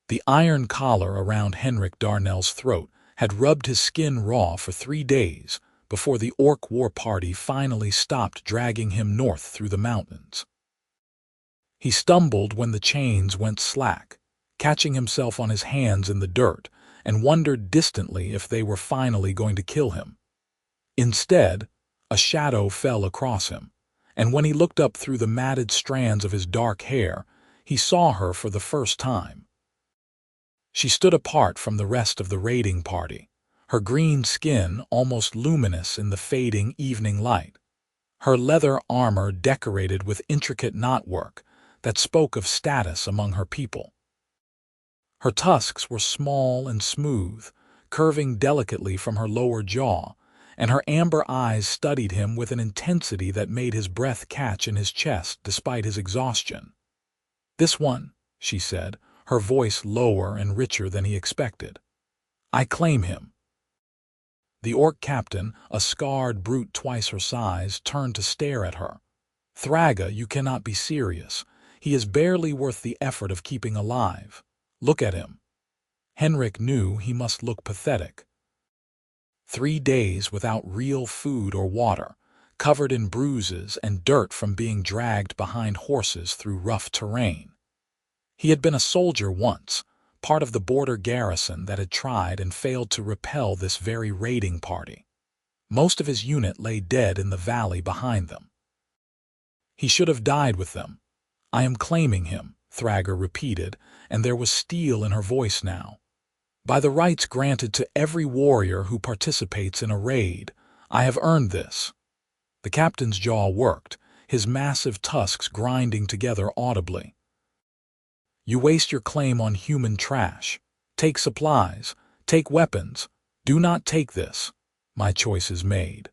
The iron collar around Henrik Darnell's throat had rubbed his skin raw for 3 days before the orc war party finally stopped dragging him north through the mountains. He stumbled when the chains went slack, catching himself on his hands in the dirt, and wondered distantly if they were finally going to kill him. Instead, a shadow fell across him, and when he looked up through the matted strands of his dark hair, he saw her for the first time. She stood apart from the rest of the raiding party, her green skin almost luminous in the fading evening light, her leather armor decorated with intricate knotwork that spoke of status among her people. Her tusks were small and smooth, curving delicately from her lower jaw, and her amber eyes studied him with an intensity that made his breath catch in his chest despite his exhaustion. "This one," she said, her voice lower and richer than he expected. "I claim him." The orc captain, a scarred brute twice her size, turned to stare at her. "Thragga, you cannot be serious. He is barely worth the effort of keeping alive. Look at him." Henrik knew he must look pathetic. 3 days without real food or water, covered in bruises and dirt from being dragged behind horses through rough terrain. He had been a soldier once, part of the border garrison that had tried and failed to repel this very raiding party. Most of his unit lay dead in the valley behind them. "He should have died with them. I am claiming him," Thragga repeated, and there was steel in her voice now. "By the rights granted to every warrior who participates in a raid, I have earned this." The captain's jaw worked, his massive tusks grinding together audibly. "You waste your claim on human trash. Take supplies, take weapons. Do not take this. My choice is made."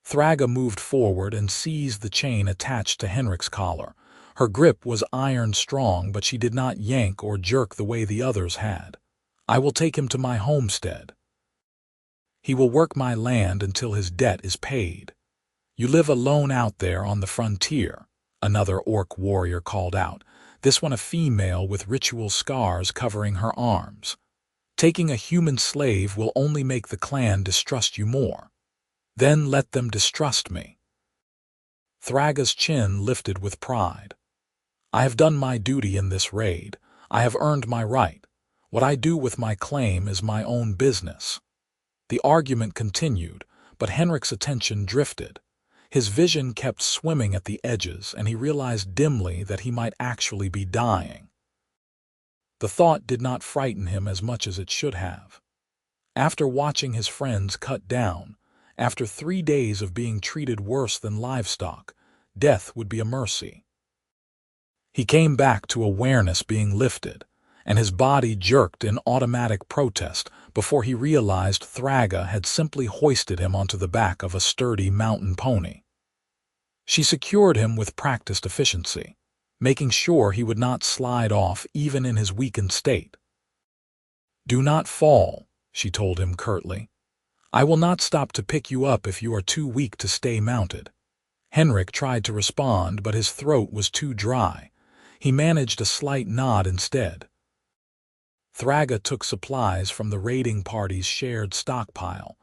Thragga moved forward and seized the chain attached to Henrik's collar. Her grip was iron strong, but she did not yank or jerk the way the others had. "I will take him to my homestead. He will work my land until his debt is paid." "You live alone out there on the frontier," another orc warrior called out, this one a female with ritual scars covering her arms. "Taking a human slave will only make the clan distrust you more." "Then let them distrust me." Thragga's chin lifted with pride. "I have done my duty in this raid. I have earned my right. What I do with my claim is my own business." The argument continued, but Henrik's attention drifted. His vision kept swimming at the edges, and he realized dimly that he might actually be dying. The thought did not frighten him as much as it should have. After watching his friends cut down, after 3 days of being treated worse than livestock, death would be a mercy. He came back to awareness being lifted, and his body jerked in automatic protest before he realized Thragga had simply hoisted him onto the back of a sturdy mountain pony. She secured him with practiced efficiency, making sure he would not slide off even in his weakened state. "Do not fall," she told him curtly. "I will not stop to pick you up if you are too weak to stay mounted." Henrik tried to respond, but his throat was too dry. He managed a slight nod instead. Thragga took supplies from the raiding party's shared stockpile,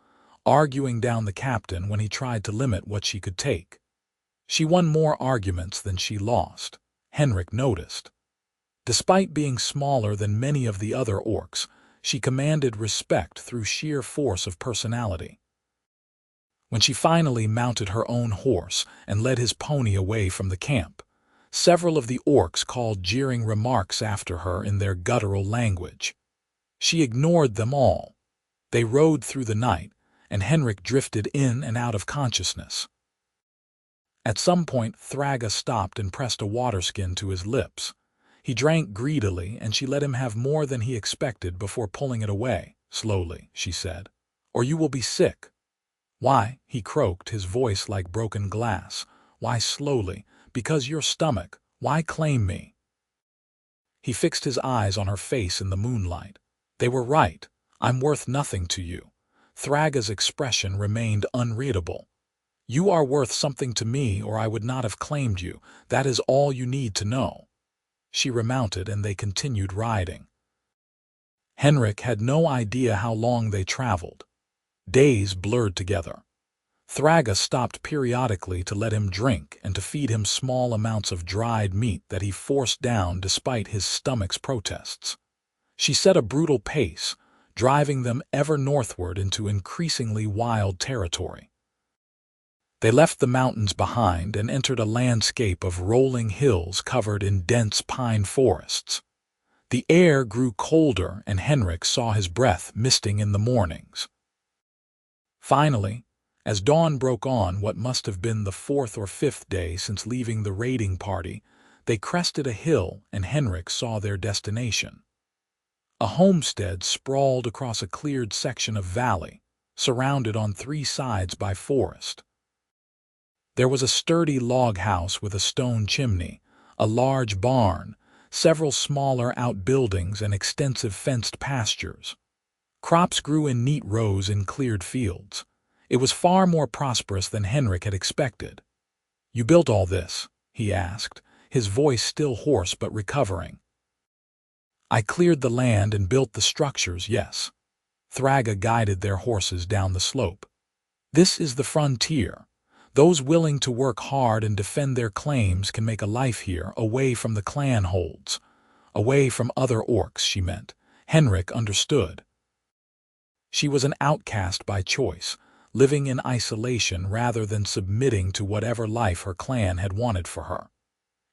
arguing down the captain when he tried to limit what she could take. She won more arguments than she lost, Henrik noticed. Despite being smaller than many of the other orcs, she commanded respect through sheer force of personality. When she finally mounted her own horse and led his pony away from the camp, several of the orcs called jeering remarks after her in their guttural language. She ignored them all. They rode through the night, and Henrik drifted in and out of consciousness. At some point, Thragga stopped and pressed a waterskin to his lips. He drank greedily, and she let him have more than he expected before pulling it away. "Slowly," she said, "or you will be sick." "Why?" he croaked, his voice like broken glass. "Why slowly? Because your stomach. Why claim me?" He fixed his eyes on her face in the moonlight. "They were right. I'm worth nothing to you." Thragga's expression remained unreadable. "You are worth something to me, or I would not have claimed you. That is all you need to know." She remounted, and they continued riding. Henrik had no idea how long they traveled. Days blurred together. Thragga stopped periodically to let him drink and to feed him small amounts of dried meat that he forced down despite his stomach's protests. She set a brutal pace, driving them ever northward into increasingly wild territory. They left the mountains behind and entered a landscape of rolling hills covered in dense pine forests. The air grew colder and Henrik saw his breath misting in the mornings. Finally, as dawn broke on what must have been the fourth or fifth day since leaving the raiding party, they crested a hill and Henrik saw their destination. A homestead sprawled across a cleared section of valley, surrounded on three sides by forest. There was a sturdy log house with a stone chimney, a large barn, several smaller outbuildings, and extensive fenced pastures. Crops grew in neat rows in cleared fields. It was far more prosperous than Henrik had expected. "You built all this?" he asked, his voice still hoarse but recovering. "I cleared the land and built the structures, yes." Thragga guided their horses down the slope. "This is the frontier. Those willing to work hard and defend their claims can make a life here, away from the clan holds. Away from other orcs, she meant. Henrik understood. She was an outcast by choice, living in isolation rather than submitting to whatever life her clan had wanted for her.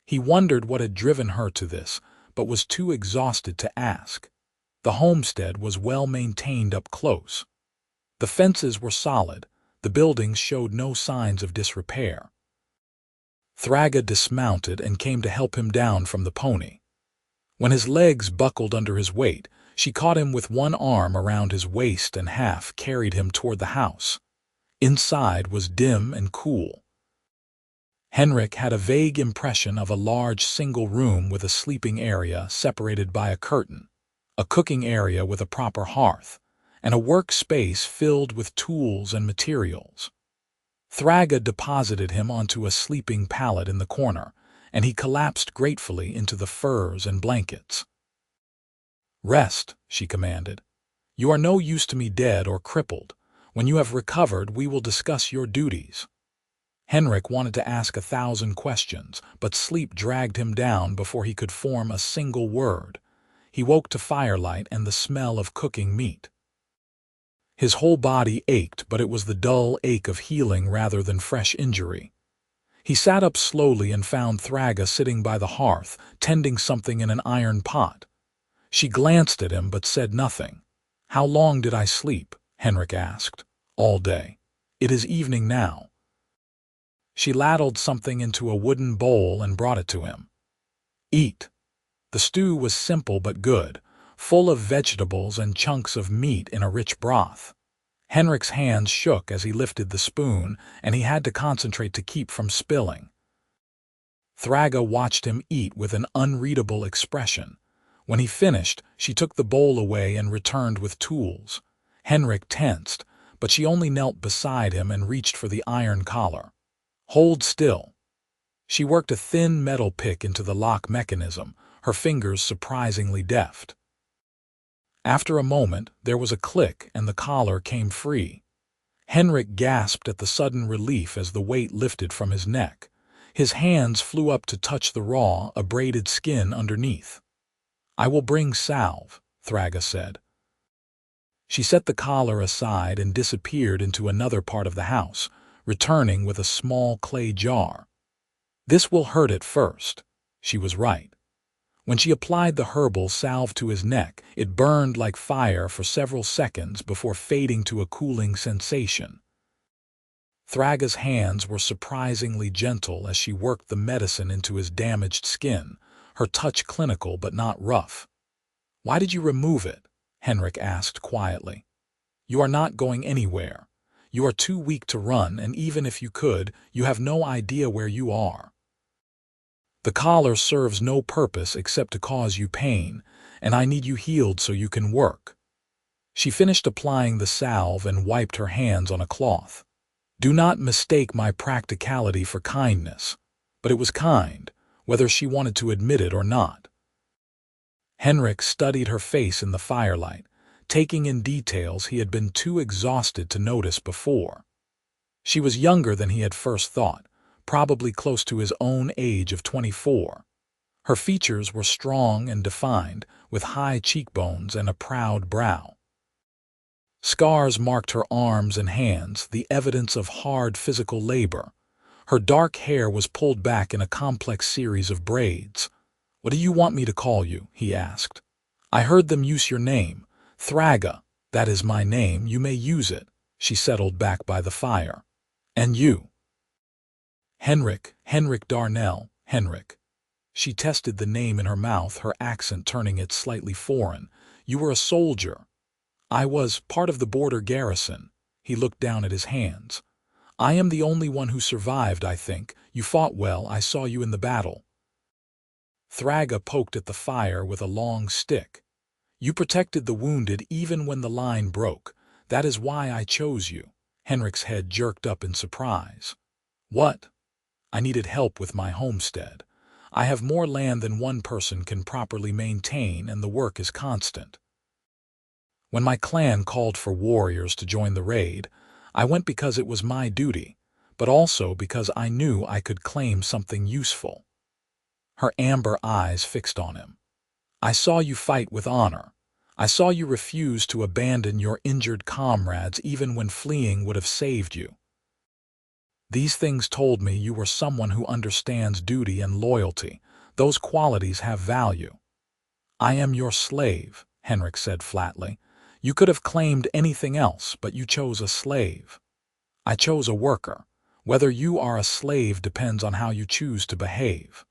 He wondered what had driven her to this, but was too exhausted to ask. The homestead was well maintained up close. The fences were solid. The buildings showed no signs of disrepair. Thragga dismounted and came to help him down from the pony. When his legs buckled under his weight, she caught him with one arm around his waist and half carried him toward the house. Inside was dim and cool. Henrik had a vague impression of a large single room with a sleeping area separated by a curtain, a cooking area with a proper hearth, and a workspace filled with tools and materials. Thragga deposited him onto a sleeping pallet in the corner, and he collapsed gratefully into the furs and blankets. "Rest," she commanded. "You are no use to me dead or crippled. When you have recovered, we will discuss your duties." Henrik wanted to ask 1,000 questions, but sleep dragged him down before he could form a single word. He woke to firelight and the smell of cooking meat. His whole body ached, but it was the dull ache of healing rather than fresh injury. He sat up slowly and found Thragga sitting by the hearth, tending something in an iron pot. She glanced at him but said nothing. "How long did I sleep?" Henrik asked. "All day. It is evening now." She ladled something into a wooden bowl and brought it to him. "Eat." The stew was simple but good, full of vegetables and chunks of meat in a rich broth. Henrik's hands shook as he lifted the spoon, and he had to concentrate to keep from spilling. Thragga watched him eat with an unreadable expression. When he finished, she took the bowl away and returned with tools. Henrik tensed, but she only knelt beside him and reached for the iron collar. "Hold still." She worked a thin metal pick into the lock mechanism, her fingers surprisingly deft. After a moment, there was a click and the collar came free. Henrik gasped at the sudden relief as the weight lifted from his neck. His hands flew up to touch the raw, abraded skin underneath. "I will bring salve," Thragga said. She set the collar aside and disappeared into another part of the house, returning with a small clay jar. "This will hurt at first." She was right. When she applied the herbal salve to his neck, it burned like fire for several seconds before fading to a cooling sensation. Thragga's hands were surprisingly gentle as she worked the medicine into his damaged skin, her touch clinical but not rough. "Why did you remove it?" Henrik asked quietly. "You are not going anywhere. You are too weak to run, and even if you could, you have no idea where you are. The collar serves no purpose except to cause you pain, and I need you healed so you can work." She finished applying the salve and wiped her hands on a cloth. Do not mistake my practicality for kindness, but it was kind, whether she wanted to admit it or not. Henrik studied her face in the firelight, taking in details he had been too exhausted to notice before. She was younger than he had first thought, probably close to his own age of 24. Her features were strong and defined, with high cheekbones and a proud brow. Scars marked her arms and hands, the evidence of hard physical labor. Her dark hair was pulled back in a complex series of braids. "What do you want me to call you?" he asked. "I heard them use your name. Thragga, that is my name, you may use it." She settled back by the fire. "And you?" Henrik Darnell, Henrik." She tested the name in her mouth, her accent turning it slightly foreign. "You were a soldier." "I was part of the border garrison." He looked down at his hands. "I am the only one who survived, I think. You fought well, I saw you in the battle." Thragga poked at the fire with a long stick. "You protected the wounded even when the line broke. That is why I chose you." Henrik's head jerked up in surprise. "What?" "I needed help with my homestead. I have more land than one person can properly maintain, and the work is constant. When my clan called for warriors to join the raid, I went because it was my duty, but also because I knew I could claim something useful." Her amber eyes fixed on him. "I saw you fight with honor. I saw you refuse to abandon your injured comrades even when fleeing would have saved you. These things told me you were someone who understands duty and loyalty. Those qualities have value." "I am your slave," Henrik said flatly. "You could have claimed anything else, but you chose a slave. I chose a worker. Whether you are a slave depends on how you choose to behave."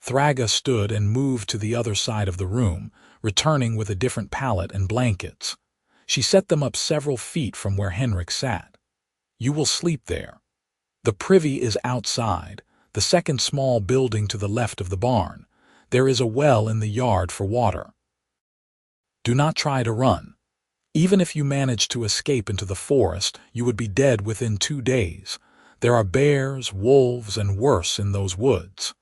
Thragga stood and moved to the other side of the room, returning with a different pallet and blankets. She set them up several feet from where Henrik sat. "You will sleep there. The privy is outside, the second small building to the left of the barn. There is a well in the yard for water. Do not try to run. Even if you managed to escape into the forest, you would be dead within 2 days. There are bears, wolves, and worse in those woods."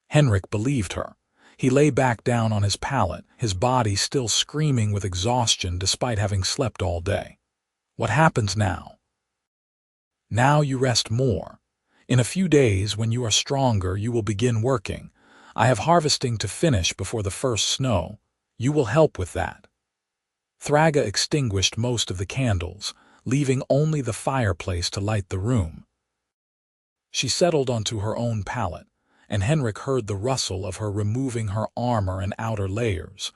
Henrik believed her. He lay back down on his pallet, his body still screaming with exhaustion despite having slept all day. "What happens now?" "Now you rest more. In a few days, when you are stronger, you will begin working. I have harvesting to finish before the first snow. You will help with that." Thragga extinguished most of the candles, leaving only the fireplace to light the room. She settled onto her own pallet, and Henrik heard the rustle of her removing her armor and outer layers.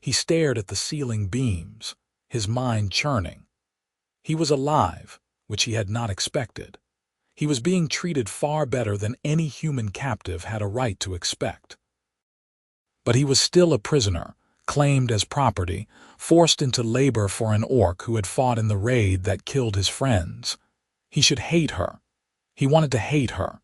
He stared at the ceiling beams, his mind churning. He was alive, which he had not expected. He was being treated far better than any human captive had a right to expect. But he was still a prisoner, claimed as property, forced into labor for an orc who had fought in the raid that killed his friends. He should hate her. He wanted to hate her.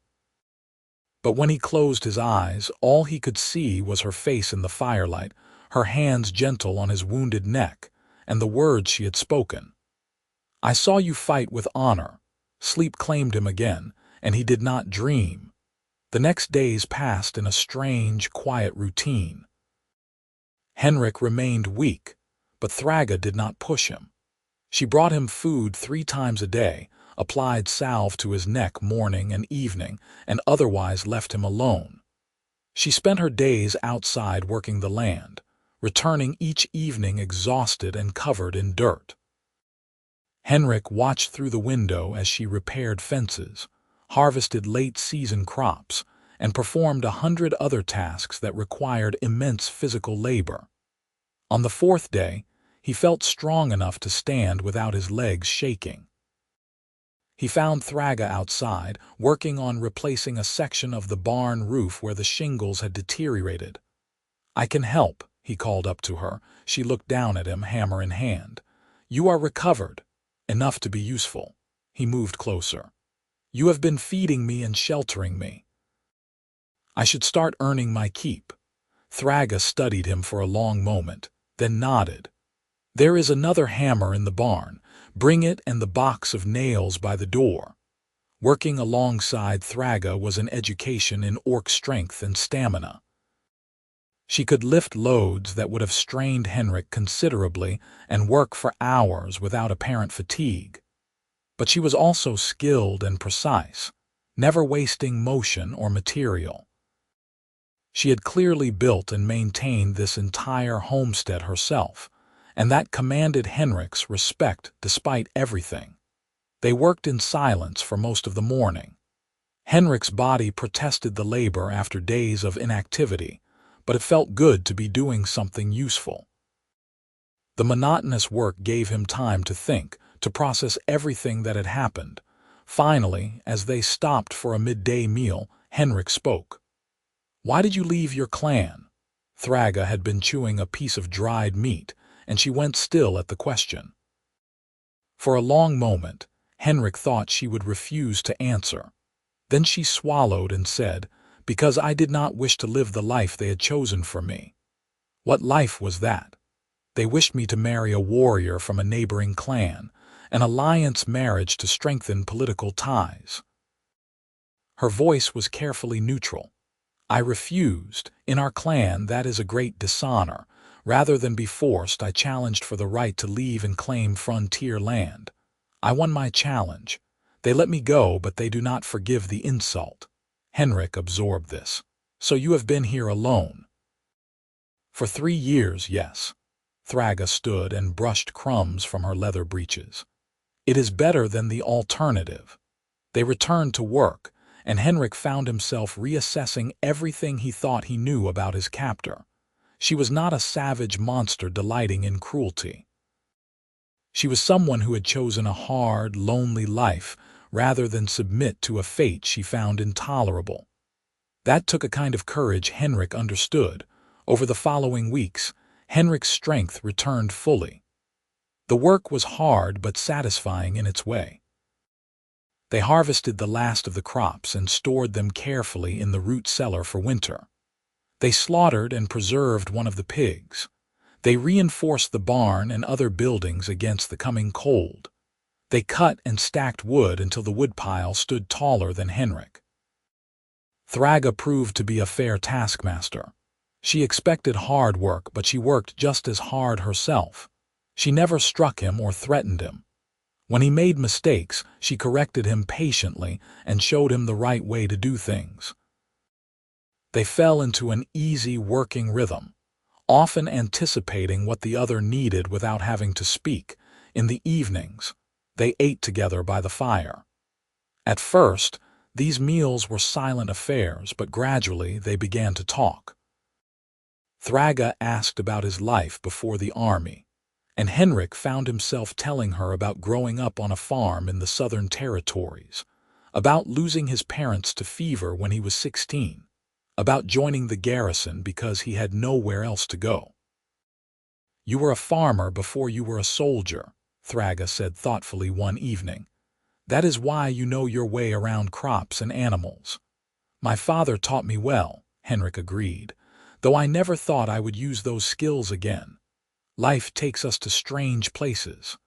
But when he closed his eyes, all he could see was her face in the firelight, her hands gentle on his wounded neck, and the words she had spoken. "I saw you fight with honor." Sleep claimed him again, and he did not dream. The next days passed in a strange, quiet routine. Henrik remained weak, but Thragga did not push him. She brought him food 3 times a day, applied salve to his neck morning and evening, and otherwise left him alone. She spent her days outside working the land, returning each evening exhausted and covered in dirt. Henrik watched through the window as she repaired fences, harvested late-season crops, and performed 100 other tasks that required immense physical labor. On the 4th day, he felt strong enough to stand without his legs shaking. He found Thragga outside, working on replacing a section of the barn roof where the shingles had deteriorated. "I can help," he called up to her. She looked down at him, hammer in hand. "You are recovered. Enough to be useful." He moved closer. "You have been feeding me and sheltering me. I should start earning my keep." Thragga studied him for a long moment, then nodded. "There is another hammer in the barn. Bring it and the box of nails by the door." Working alongside Thragga was an education in orc strength and stamina. She could lift loads that would have strained Henrik considerably and work for hours without apparent fatigue. But she was also skilled and precise, never wasting motion or material. She had clearly built and maintained this entire homestead herself, and that commanded Henrik's respect despite everything. They worked in silence for most of the morning. Henrik's body protested the labor after days of inactivity, but it felt good to be doing something useful. The monotonous work gave him time to think, to process everything that had happened. Finally, as they stopped for a midday meal, Henrik spoke. "Why did you leave your clan?" Thragga had been chewing a piece of dried meat, and she went still at the question. For a long moment, Henrik thought she would refuse to answer. Then she swallowed and said, "Because I did not wish to live the life they had chosen for me." "What life was that?" "They wished me to marry a warrior from a neighboring clan, an alliance marriage to strengthen political ties." Her voice was carefully neutral. "I refused. In our clan, that is a great dishonor. Rather than be forced, I challenged for the right to leave and claim frontier land. I won my challenge. They let me go, but they do not forgive the insult." Henrik absorbed this. "So you have been here alone?" "For 3 years, yes." Thragga stood and brushed crumbs from her leather breeches. "It is better than the alternative." They returned to work, and Henrik found himself reassessing everything he thought he knew about his captor. She was not a savage monster delighting in cruelty. She was someone who had chosen a hard, lonely life rather than submit to a fate she found intolerable. That took a kind of courage Henrik understood. Over the following weeks, Henrik's strength returned fully. The work was hard but satisfying in its way. They harvested the last of the crops and stored them carefully in the root cellar for winter. They slaughtered and preserved one of the pigs. They reinforced the barn and other buildings against the coming cold. They cut and stacked wood until the woodpile stood taller than Henrik. Thragga proved to be a fair taskmaster. She expected hard work, but she worked just as hard herself. She never struck him or threatened him. When he made mistakes, she corrected him patiently and showed him the right way to do things. They fell into an easy working rhythm, often anticipating what the other needed without having to speak. In the evenings, they ate together by the fire. At first, these meals were silent affairs, but gradually they began to talk. Thragga asked about his life before the army, and Henrik found himself telling her about growing up on a farm in the Southern Territories, about losing his parents to fever when he was 16, about joining the garrison because he had nowhere else to go. "You were a farmer before you were a soldier," Thragga said thoughtfully one evening. "That is why you know your way around crops and animals." "My father taught me well," Henrik agreed, "though I never thought I would use those skills again. Life takes us to strange places."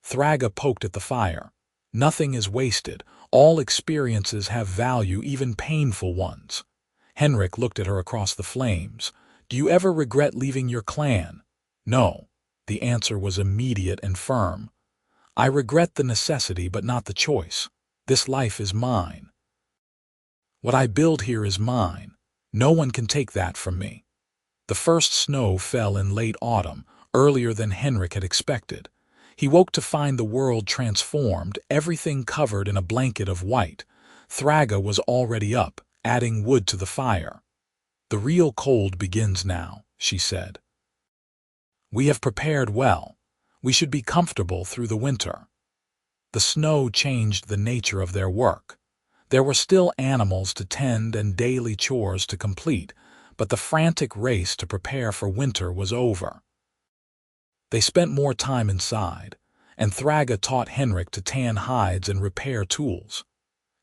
Thragga poked at the fire. "Nothing is wasted. All experiences have value, even painful ones." Henrik looked at her across the flames. "Do you ever regret leaving your clan?" "No." The answer was immediate and firm. "I regret the necessity, but not the choice. This life is mine. What I build here is mine. No one can take that from me." The first snow fell in late autumn, earlier than Henrik had expected. He woke to find the world transformed, everything covered in a blanket of white. Thragga was already up, adding wood to the fire. "The real cold begins now," she said. "We have prepared well. We should be comfortable through the winter." The snow changed the nature of their work. There were still animals to tend and daily chores to complete, but the frantic race to prepare for winter was over. They spent more time inside, and Thragga taught Henrik to tan hides and repair tools.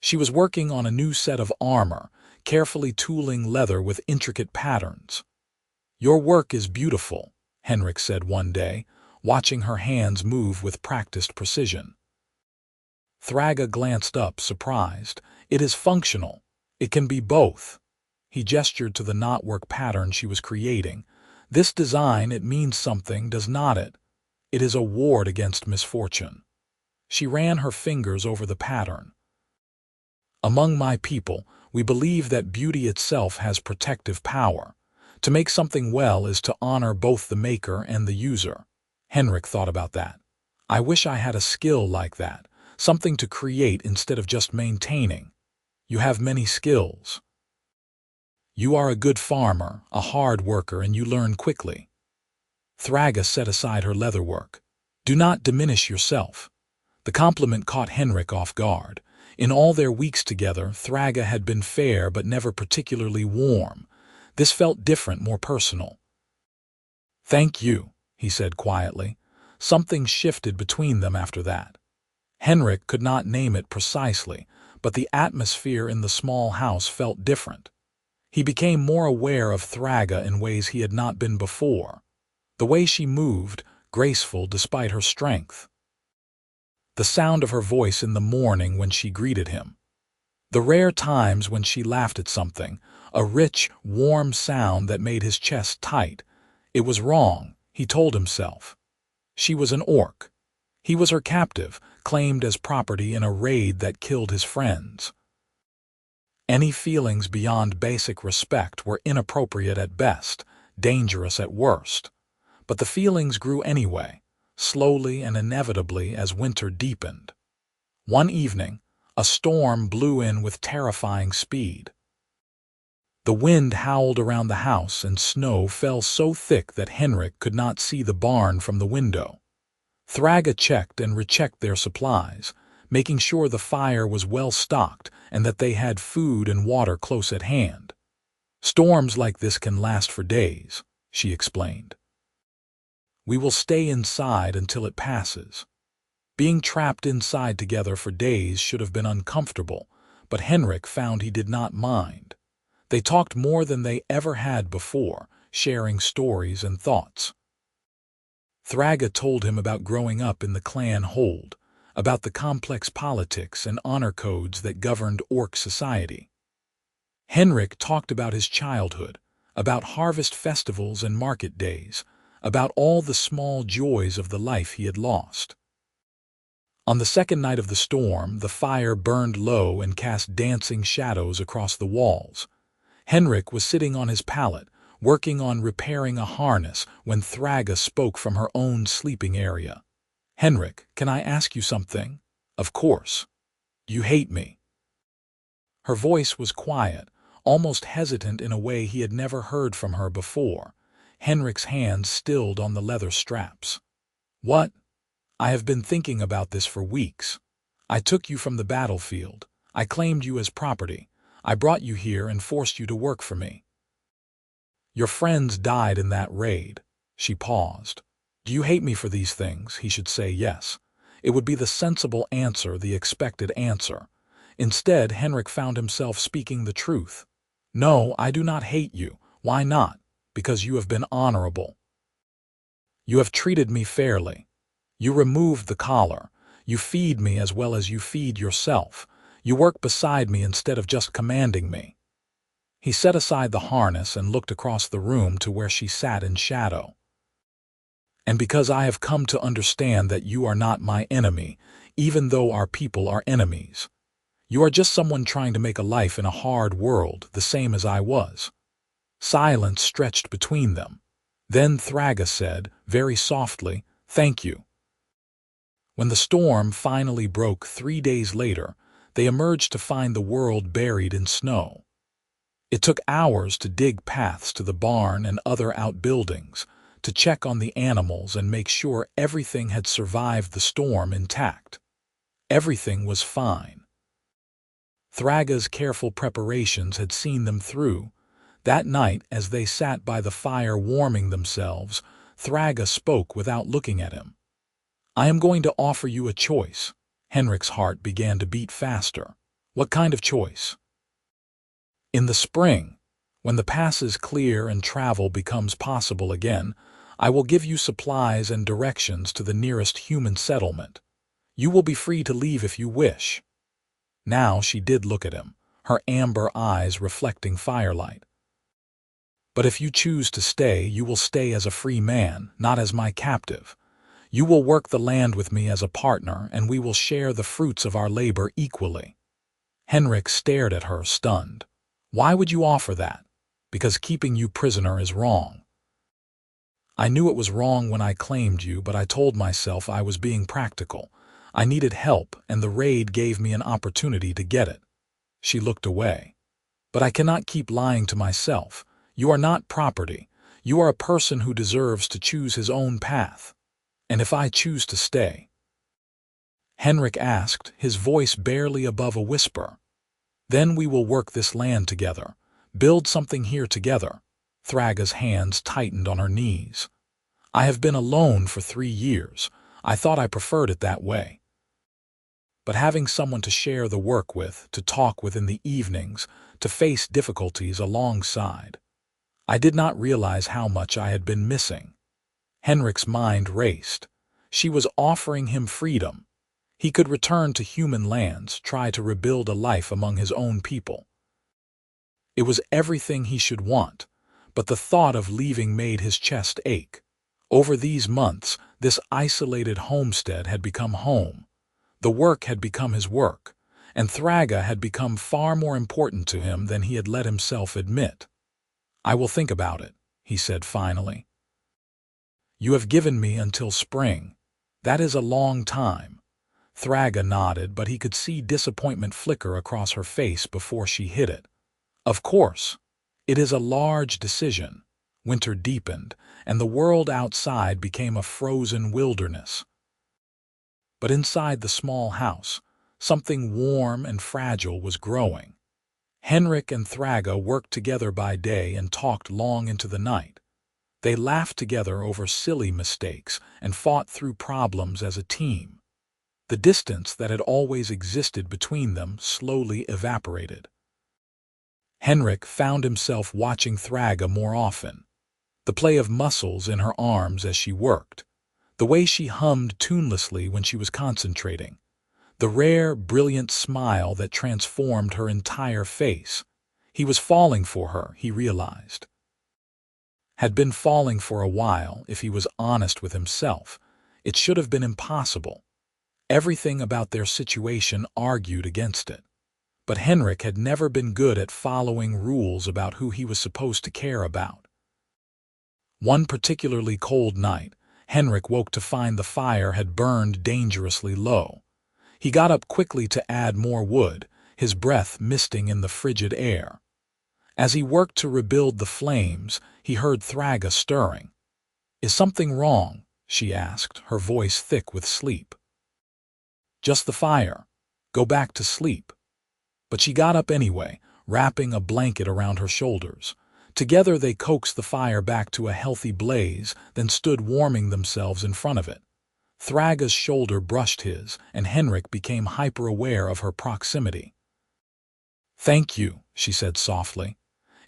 She was working on a new set of armor, carefully tooling leather with intricate patterns. "Your work is beautiful," Henrik said one day, watching her hands move with practiced precision. Thragga glanced up, surprised. "It is functional. It can be both." He gestured to the knotwork pattern she was creating. "This design, it means something, does not it? It is a ward against misfortune." She ran her fingers over the pattern. "Among my people, we believe that beauty itself has protective power. To make something well is to honor both the maker and the user." Henrik thought about that. "I wish I had a skill like that, something to create instead of just maintaining." "You have many skills. You are a good farmer, a hard worker, and you learn quickly." Thragga set aside her leatherwork. "Do not diminish yourself." The compliment caught Henrik off guard. In all their weeks together, Thragga had been fair but never particularly warm. This felt different, more personal. "Thank you," he said quietly. Something shifted between them after that. Henrik could not name it precisely, but the atmosphere in the small house felt different. He became more aware of Thragga in ways he had not been before. The way she moved, graceful despite her strength. The sound of her voice in the morning when she greeted him. The rare times when she laughed at something, a rich, warm sound that made his chest tight. It was wrong, he told himself. She was an orc. He was her captive, claimed as property in a raid that killed his friends. Any feelings beyond basic respect were inappropriate at best, dangerous at worst. But the feelings grew anyway, slowly and inevitably as winter deepened. One evening, a storm blew in with terrifying speed. The wind howled around the house and snow fell so thick that Henrik could not see the barn from the window. Thragga checked and rechecked their supplies, making sure the fire was well stocked and that they had food and water close at hand. "Storms like this can last for days," she explained. "We will stay inside until it passes." Being trapped inside together for days should have been uncomfortable, but Henrik found he did not mind. They talked more than they ever had before, sharing stories and thoughts. Thragga told him about growing up in the clan hold, about the complex politics and honor codes that governed orc society. Henrik talked about his childhood, about harvest festivals and market days, about all the small joys of the life he had lost. On the second night of the storm, the fire burned low and cast dancing shadows across the walls. Henrik was sitting on his pallet, working on repairing a harness, when Thragga spoke from her own sleeping area. "Henrik, can I ask you something?" "Of course." "You hate me." Her voice was quiet, almost hesitant in a way he had never heard from her before. Henrik's hands stilled on the leather straps. "What?" "I have been thinking about this for weeks. I took you from the battlefield. I claimed you as property. I brought you here and forced you to work for me. Your friends died in that raid." She paused. "Do you hate me for these things?" He should say yes. It would be the sensible answer, the expected answer. Instead, Henrik found himself speaking the truth. "No, I do not hate you." "Why not?" "Because you have been honorable. You have treated me fairly. You removed the collar. You feed me as well as you feed yourself. You work beside me instead of just commanding me." He set aside the harness and looked across the room to where she sat in shadow. "And because I have come to understand that you are not my enemy, even though our people are enemies. You are just someone trying to make a life in a hard world, the same as I was." Silence stretched between them. Then Thragga said, very softly, "Thank you." When the storm finally broke 3 days later, they emerged to find the world buried in snow. It took hours to dig paths to the barn and other outbuildings, to check on the animals and make sure everything had survived the storm intact. Everything was fine. Thragga's careful preparations had seen them through. That night, as they sat by the fire warming themselves, Thragga spoke without looking at him. "I am going to offer you a choice." Henrik's heart began to beat faster. "What kind of choice?" "In the spring, when the passes clear and travel becomes possible again, I will give you supplies and directions to the nearest human settlement. You will be free to leave if you wish." Now she did look at him. her amber eyes reflecting firelight. "But if you choose to stay, you will stay as a free man, not as my captive. You will work the land with me as a partner, and we will share the fruits of our labor equally." Henrik stared at her, stunned. "Why would you offer that?" "Because keeping you prisoner is wrong. I knew it was wrong when I claimed you, but I told myself I was being practical. I needed help, and the raid gave me an opportunity to get it." She looked away. "But I cannot keep lying to myself. You are not property. You are a person who deserves to choose his own path. And if I choose to stay?" Henrik asked, his voice barely above a whisper. "Then we will work this land together, build something here together." Thragga's hands tightened on her knees. "I have been alone for 3 years. I thought I preferred it that way. But having someone to share the work with, to talk with in the evenings, to face difficulties alongside, I did not realize how much I had been missing." Henrik's mind raced. She was offering him freedom. He could return to human lands, try to rebuild a life among his own people. It was everything he should want, but the thought of leaving made his chest ache. Over these months, this isolated homestead had become home. The work had become his work, and Thragga had become far more important to him than he had let himself admit. "I will think about it," he said finally. "You have given me until spring. That is a long time." Thragga nodded, but he could see disappointment flicker across her face before she hid it. "Of course. It is a large decision." Winter deepened, and the world outside became a frozen wilderness. But inside the small house, something warm and fragile was growing. Henrik and Thragga worked together by day and talked long into the night. They laughed together over silly mistakes and fought through problems as a team. The distance that had always existed between them slowly evaporated. Henrik found himself watching Thragga more often. The play of muscles in her arms as she worked, the way she hummed tunelessly when she was concentrating, the rare, brilliant smile that transformed her entire face. He was falling for her, he realized. Had been falling for a while, if he was honest with himself. It should have been impossible. Everything about their situation argued against it. But Henrik had never been good at following rules about who he was supposed to care about. One particularly cold night, Henrik woke to find the fire had burned dangerously low. He got up quickly to add more wood, his breath misting in the frigid air. As he worked to rebuild the flames, he heard Thragga stirring. "Is something wrong?" she asked, her voice thick with sleep. "Just the fire. Go back to sleep." But she got up anyway, wrapping a blanket around her shoulders. Together they coaxed the fire back to a healthy blaze, then stood warming themselves in front of it. Thragga's shoulder brushed his, and Henrik became hyper-aware of her proximity. "Thank you," she said softly.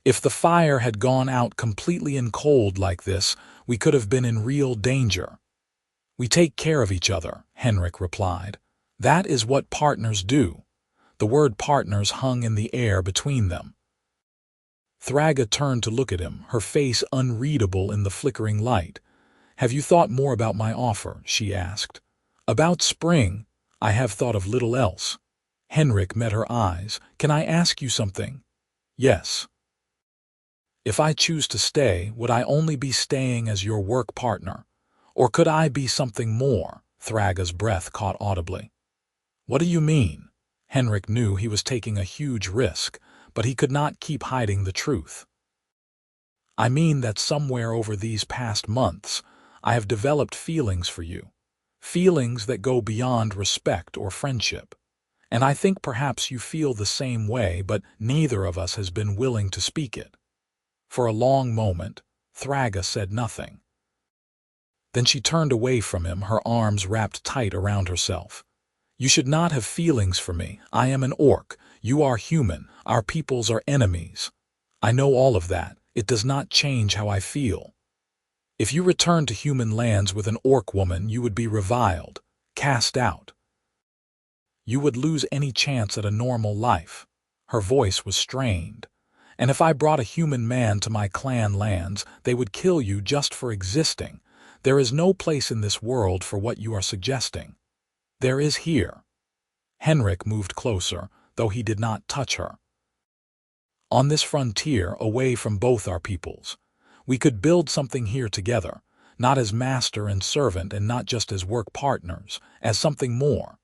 "If the fire had gone out completely in cold like this, we could have been in real danger." "We take care of each other," Henrik replied. "That is what partners do." The word partners hung in the air between them. Thragga turned to look at him, her face unreadable in the flickering light. "Have you thought more about my offer?" she asked. "About spring? I have thought of little else." Henrik met her eyes. "Can I ask you something?" "Yes." "If I choose to stay, would I only be staying as your work partner? Or could I be something more?" Thragga's breath caught audibly. "What do you mean?" Henrik knew he was taking a huge risk, but he could not keep hiding the truth. "I mean that somewhere over these past months, I have developed feelings for you. Feelings that go beyond respect or friendship. And I think perhaps you feel the same way, but neither of us has been willing to speak it." For a long moment, Thragga said nothing. Then she turned away from him, her arms wrapped tight around herself. "You should not have feelings for me. I am an orc. You are human. Our peoples are enemies. I know all of that. It does not change how I feel. If you returned to human lands with an orc woman, you would be reviled, cast out. You would lose any chance at a normal life." Her voice was strained. "And if I brought a human man to my clan lands, they would kill you just for existing. There is no place in this world for what you are suggesting." "There is here." Henrik moved closer, though he did not touch her. "On this frontier, away from both our peoples. We could build something here together, not as master and servant and not just as work partners, as something more."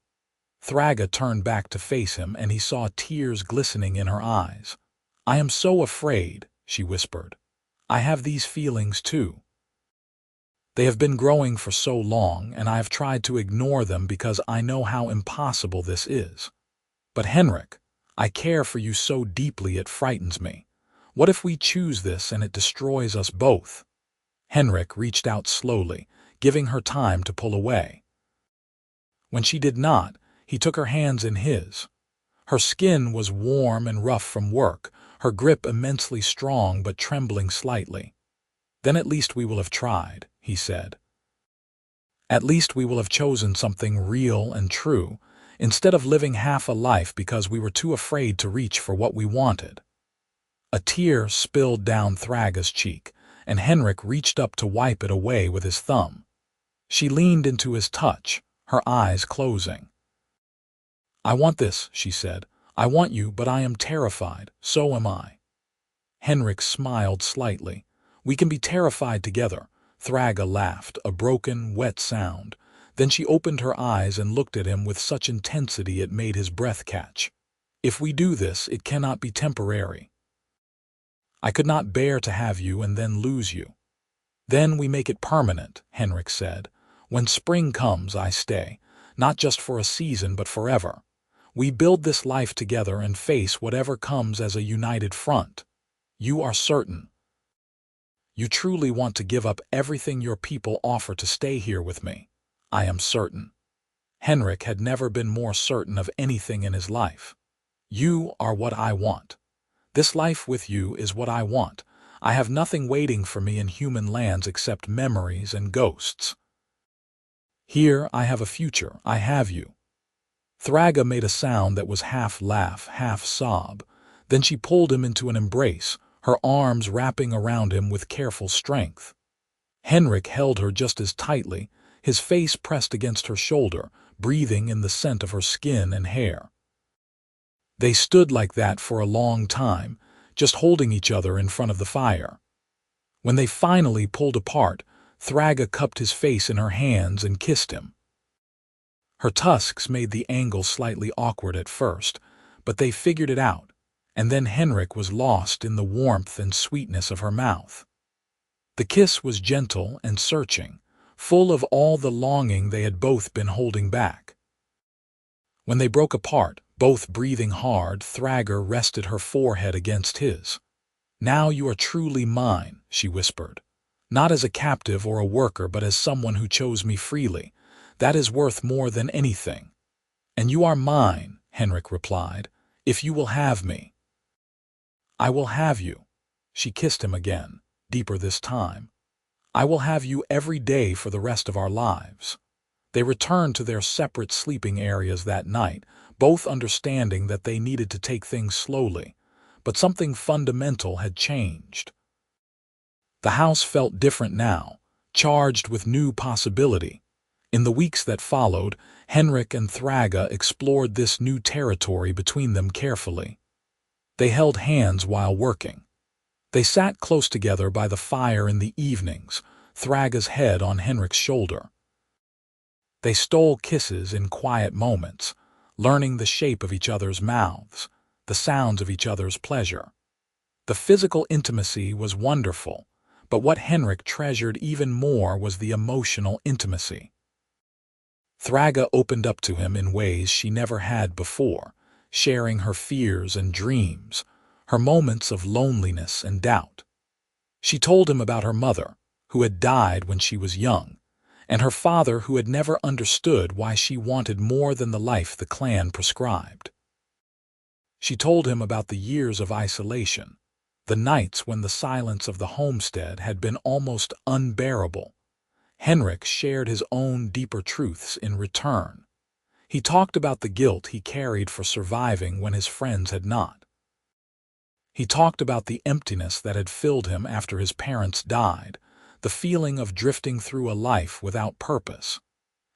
Thragga turned back to face him, and he saw tears glistening in her eyes. "I am so afraid," she whispered. "I have these feelings too. They have been growing for so long, and I have tried to ignore them because I know how impossible this is. But Henrik, I care for you so deeply it frightens me. What if we choose this and it destroys us both?" Henrik reached out slowly, giving her time to pull away. When she did not, he took her hands in his. Her skin was warm and rough from work, her grip immensely strong but trembling slightly. "Then at least we will have tried," he said. "At least we will have chosen something real and true, instead of living half a life because we were too afraid to reach for what we wanted." A tear spilled down Thragga's cheek, and Henrik reached up to wipe it away with his thumb. She leaned into his touch, her eyes closing. "I want this," she said. "I want you, but I am terrified. So am I." Henrik smiled slightly. "We can be terrified together." Thragga laughed, a broken, wet sound. Then she opened her eyes and looked at him with such intensity it made his breath catch. "If we do this, it cannot be temporary. I could not bear to have you and then lose you." "Then we make it permanent," Henrik said. "When spring comes, I stay, not just for a season but forever. We build this life together and face whatever comes as a united front. You are certain. You truly want to give up everything your people offer to stay here with me." "I am certain." Henrik had never been more certain of anything in his life. "You are what I want. This life with you is what I want. I have nothing waiting for me in human lands except memories and ghosts. Here I have a future. I have you." Thragga made a sound that was half laugh, half sob. Then she pulled him into an embrace, her arms wrapping around him with careful strength. Henrik held her just as tightly, his face pressed against her shoulder, breathing in the scent of her skin and hair. They stood like that for a long time, just holding each other in front of the fire. When they finally pulled apart, Thragga cupped his face in her hands and kissed him. Her tusks made the angle slightly awkward at first, but they figured it out, and then Henrik was lost in the warmth and sweetness of her mouth. The kiss was gentle and searching, full of all the longing they had both been holding back. When they broke apart, both breathing hard, Thragga rested her forehead against his. "Now you are truly mine," she whispered. "Not as a captive or a worker, but as someone who chose me freely. That is worth more than anything." "And you are mine," Henrik replied, "if you will have me." "I will have you." She kissed him again, deeper this time. "I will have you every day for the rest of our lives." They returned to their separate sleeping areas that night, both understanding that they needed to take things slowly, but something fundamental had changed. The house felt different now, charged with new possibility. In the weeks that followed, Henrik and Thragga explored this new territory between them carefully. They held hands while working. They sat close together by the fire in the evenings, Thragga's head on Henrik's shoulder. They stole kisses in quiet moments, learning the shape of each other's mouths, the sounds of each other's pleasure. The physical intimacy was wonderful, but what Henrik treasured even more was the emotional intimacy. Thragga opened up to him in ways she never had before, sharing her fears and dreams, her moments of loneliness and doubt. She told him about her mother, who had died when she was young, and her father who had never understood why she wanted more than the life the clan prescribed. She told him about the years of isolation, the nights when the silence of the homestead had been almost unbearable. Henrik shared his own deeper truths in return. He talked about the guilt he carried for surviving when his friends had not. He talked about the emptiness that had filled him after his parents died, the feeling of drifting through a life without purpose.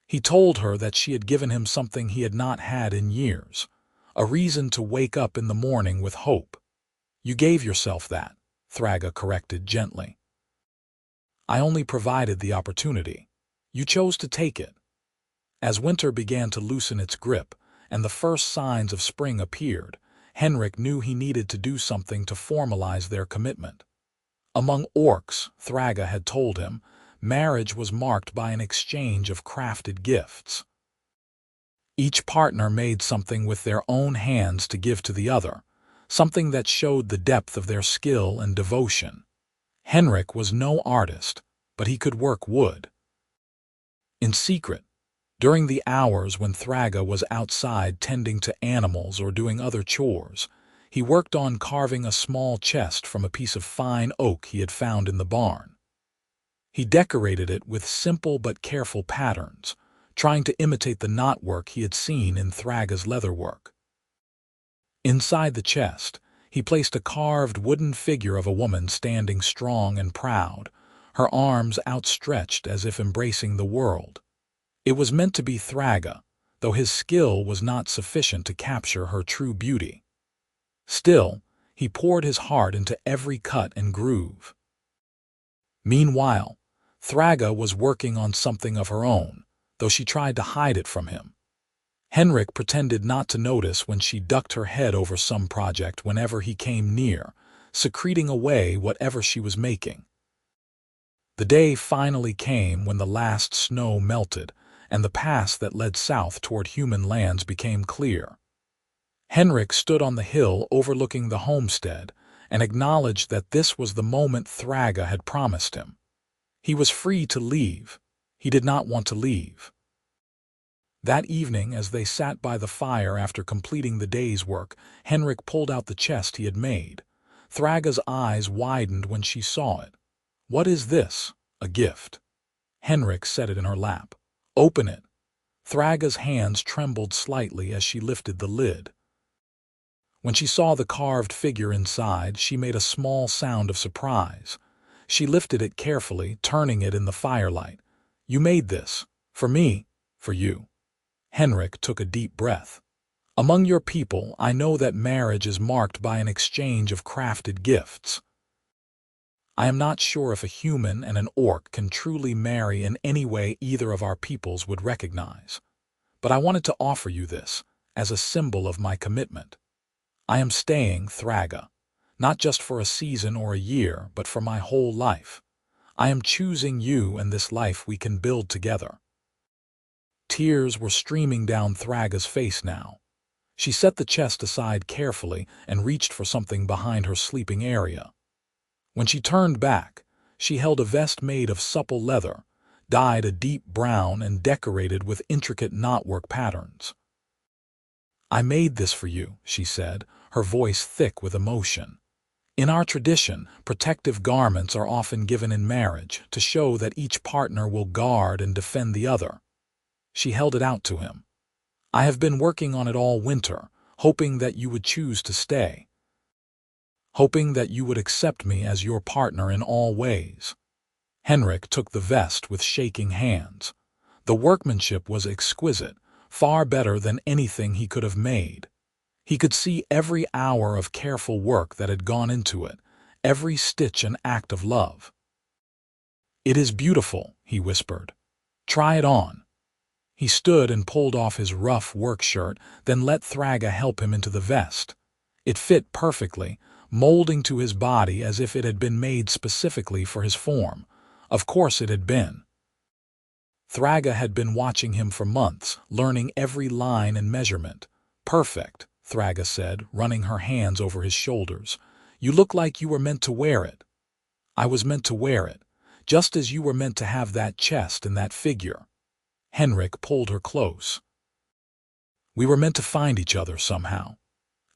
He told her that she had given him something he had not had in years, a reason to wake up in the morning with hope. "You gave yourself that," Thragga corrected gently. "I only provided the opportunity. You chose to take it." As winter began to loosen its grip and the first signs of spring appeared, Henrik knew he needed to do something to formalize their commitment. Among orcs, Thragga had told him, marriage was marked by an exchange of crafted gifts. Each partner made something with their own hands to give to the other, something that showed the depth of their skill and devotion. Henrik was no artist, but he could work wood. In secret, during the hours when Thragga was outside tending to animals or doing other chores, he worked on carving a small chest from a piece of fine oak he had found in the barn. He decorated it with simple but careful patterns, trying to imitate the knotwork he had seen in Thragga's leatherwork. Inside the chest, he placed a carved wooden figure of a woman standing strong and proud, her arms outstretched as if embracing the world. It was meant to be Thragga, though his skill was not sufficient to capture her true beauty. Still, he poured his heart into every cut and groove. Meanwhile, Thragga was working on something of her own, though she tried to hide it from him. Henrik pretended not to notice when she ducked her head over some project whenever he came near, secreting away whatever she was making. The day finally came when the last snow melted, and the pass that led south toward human lands became clear. Henrik stood on the hill overlooking the homestead and acknowledged that this was the moment Thragga had promised him. He was free to leave. He did not want to leave. That evening, as they sat by the fire after completing the day's work, Henrik pulled out the chest he had made. Thragga's eyes widened when she saw it. "What is this? A gift?" Henrik set it in her lap. "Open it." Thragga's hands trembled slightly as she lifted the lid. When she saw the carved figure inside, she made a small sound of surprise. She lifted it carefully, turning it in the firelight. "You made this. For me. For you." Henrik took a deep breath. "Among your people, I know that marriage is marked by an exchange of crafted gifts. I am not sure if a human and an orc can truly marry in any way either of our peoples would recognize. But I wanted to offer you this, as a symbol of my commitment. I am staying, Thragga, not just for a season or a year, but for my whole life. I am choosing you and this life we can build together." Tears were streaming down Thragga's face now. She set the chest aside carefully and reached for something behind her sleeping area. When she turned back, she held a vest made of supple leather, dyed a deep brown and decorated with intricate knotwork patterns. "I made this for you," she said, her voice thick with emotion. "In our tradition, protective garments are often given in marriage to show that each partner will guard and defend the other." She held it out to him. "I have been working on it all winter, hoping that you would choose to stay. Hoping that you would accept me as your partner in all ways." Henrik took the vest with shaking hands. The workmanship was exquisite, far better than anything he could have made. He could see every hour of careful work that had gone into it, every stitch an act of love. "It is beautiful," he whispered. "Try it on." He stood and pulled off his rough work shirt, then let Thragga help him into the vest. It fit perfectly, molding to his body as if it had been made specifically for his form. Of course it had been. Thragga had been watching him for months, learning every line and measurement. "Perfect," Thragga said, running her hands over his shoulders. "You look like you were meant to wear it." "I was meant to wear it, just as you were meant to have that chest and that figure." Henrik pulled her close. "We were meant to find each other somehow.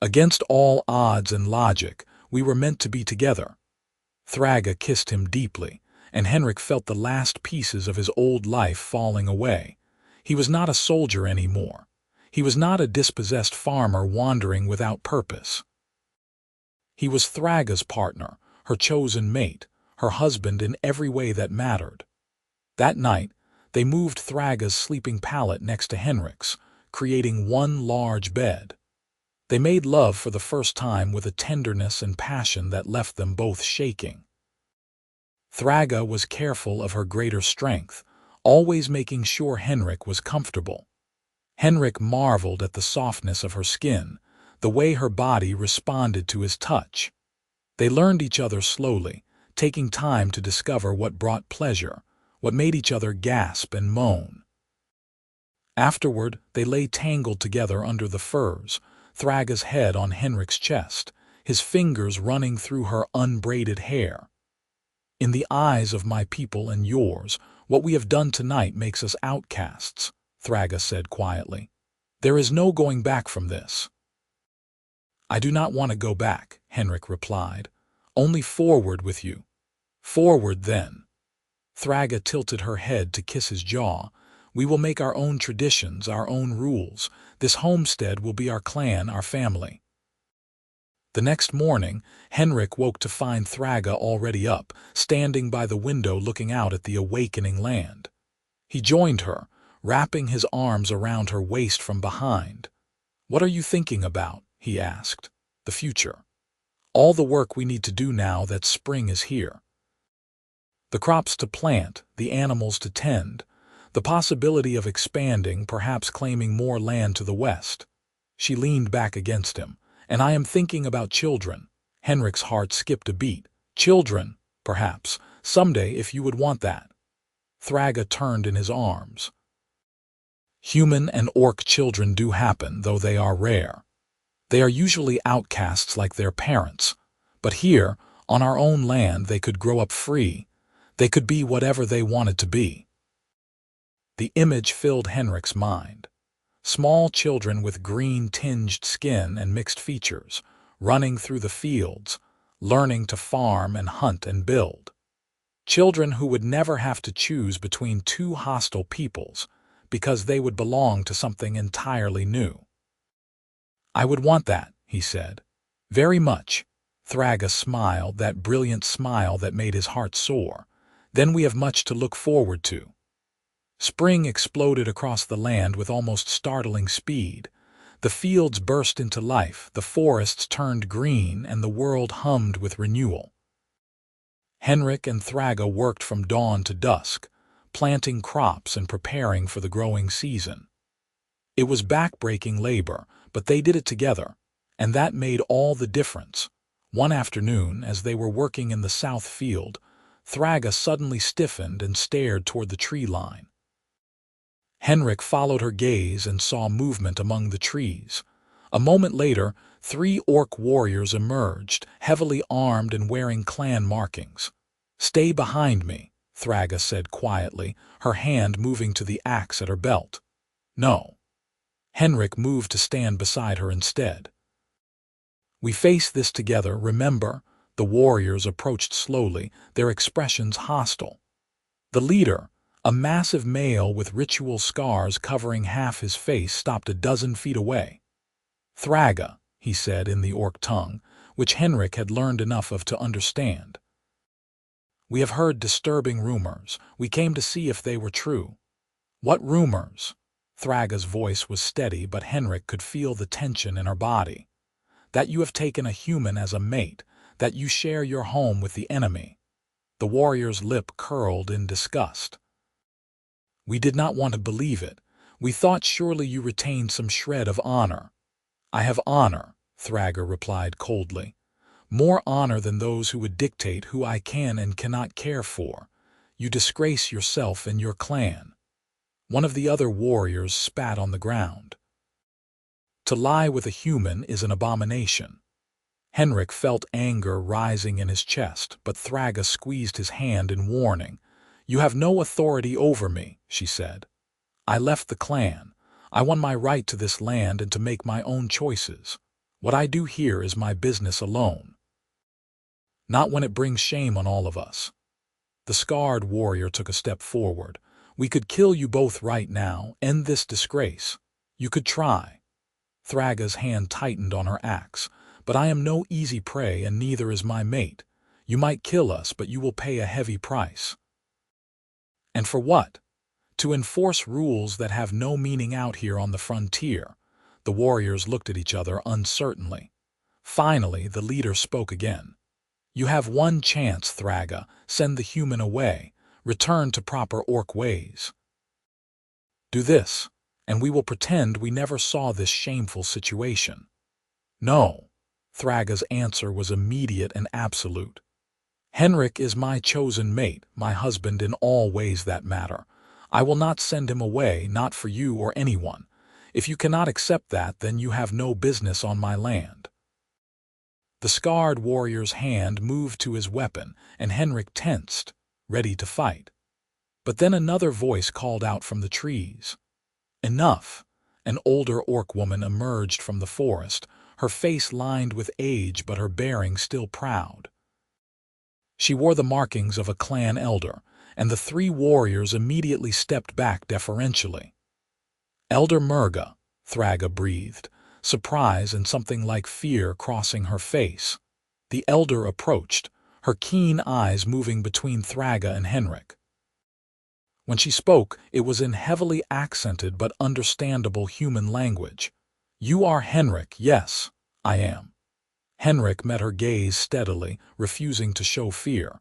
Against all odds and logic, we were meant to be together." Thragga kissed him deeply, and Henrik felt the last pieces of his old life falling away. He was not a soldier anymore. He was not a dispossessed farmer wandering without purpose. He was Thragga's partner, her chosen mate, her husband in every way that mattered. That night, they moved Thragga's sleeping pallet next to Henrik's, creating one large bed. They made love for the first time with a tenderness and passion that left them both shaking. Thragga was careful of her greater strength, always making sure Henrik was comfortable. Henrik marveled at the softness of her skin, the way her body responded to his touch. They learned each other slowly, taking time to discover what brought pleasure, what made each other gasp and moan. Afterward, they lay tangled together under the furs, Thragga's head on Henrik's chest, his fingers running through her unbraided hair. "In the eyes of my people and yours, what we have done tonight makes us outcasts," Thragga said quietly. "There is no going back from this." "I do not want to go back," Henrik replied. "Only forward with you." "Forward, then." Thragga tilted her head to kiss his jaw. "We will make our own traditions, our own rules. This homestead will be our clan, our family." The next morning, Henrik woke to find Thragga already up, standing by the window looking out at the awakening land. He joined her, wrapping his arms around her waist from behind. "What are you thinking about?" he asked. "The future. All the work we need to do now that spring is here. The crops to plant, the animals to tend, the possibility of expanding, perhaps claiming more land to the west." She leaned back against him. "And I am thinking about children." Henrik's heart skipped a beat. "Children, perhaps, someday if you would want that." Thragga turned in his arms. "Human and orc children do happen, though they are rare. They are usually outcasts like their parents. But here, on our own land, they could grow up free. They could be whatever they wanted to be." The image filled Henrik's mind. Small children with green-tinged skin and mixed features, running through the fields, learning to farm and hunt and build. Children who would never have to choose between two hostile peoples, because they would belong to something entirely new. "I would want that," he said. "Very much." Thragga smiled, that brilliant smile that made his heart soar. "Then we have much to look forward to." Spring exploded across the land with almost startling speed. The fields burst into life, the forests turned green, and the world hummed with renewal. Henrik and Thragga worked from dawn to dusk, planting crops and preparing for the growing season. It was back-breaking labor, but they did it together, and that made all the difference. One afternoon, as they were working in the south field, Thragga suddenly stiffened and stared toward the tree line. Henrik followed her gaze and saw movement among the trees. A moment later, 3 orc warriors emerged, heavily armed and wearing clan markings. "Stay behind me," Thragga said quietly, her hand moving to the axe at her belt. "No." Henrik moved to stand beside her instead. "We face this together, remember?" The warriors approached slowly, their expressions hostile. The leader, a massive male with ritual scars covering half his face, stopped a dozen feet away. "Thragga," he said in the orc tongue, which Henrik had learned enough of to understand. "We have heard disturbing rumors. We came to see if they were true." "What rumors?" Thragga's voice was steady, but Henrik could feel the tension in her body. "That you have taken a human as a mate, that you share your home with the enemy." The warrior's lip curled in disgust. "We did not want to believe it. We thought surely you retained some shred of honor." "I have honor," Thragga replied coldly. "More honor than those who would dictate who I can and cannot care for. You disgrace yourself and your clan." One of the other warriors spat on the ground. "To lie with a human is an abomination." Henrik felt anger rising in his chest, but Thragga squeezed his hand in warning. "You have no authority over me," she said. "I left the clan. I won my right to this land and to make my own choices. What I do here is my business alone. Not when it brings shame on all of us." The scarred warrior took a step forward. "We could kill you both right now, end this disgrace. You could try." Thragga's hand tightened on her axe, but I am no easy prey and neither is my mate. You might kill us, but you will pay a heavy price." "And for what?" "To enforce rules that have no meaning out here on the frontier." The warriors looked at each other uncertainly. Finally, the leader spoke again. "You have one chance, Thragga. Send the human away. Return to proper orc ways. Do this, and we will pretend we never saw this shameful situation." "No." Thragga's answer was immediate and absolute. "Henrik is my chosen mate, my husband in all ways that matter. I will not send him away, not for you or anyone. If you cannot accept that, then you have no business on my land." The scarred warrior's hand moved to his weapon, and Henrik tensed, ready to fight. But then another voice called out from the trees. "Enough!" An older orc woman emerged from the forest, her face lined with age but her bearing still proud. She wore the markings of a clan elder, and the three warriors immediately stepped back deferentially. "Elder Murga," Thragga breathed, surprise and something like fear crossing her face. The elder approached, her keen eyes moving between Thragga and Henrik. When she spoke, it was in heavily accented but understandable human language. "You are Henrik, yes, I am." Henrik met her gaze steadily, refusing to show fear.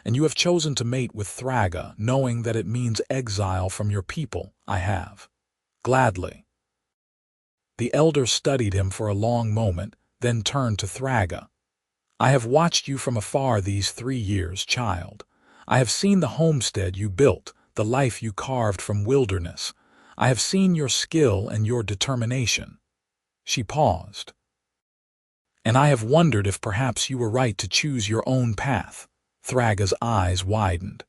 "And you have chosen to mate with Thragga, knowing that it means exile from your people." "I have." "Gladly." The elder studied him for a long moment, then turned to Thragga. "I have watched you from afar these 3 years, child. I have seen the homestead you built, the life you carved from wilderness. I have seen your skill and your determination." She paused. "And I have wondered if perhaps you were right to choose your own path." Thragga's eyes widened.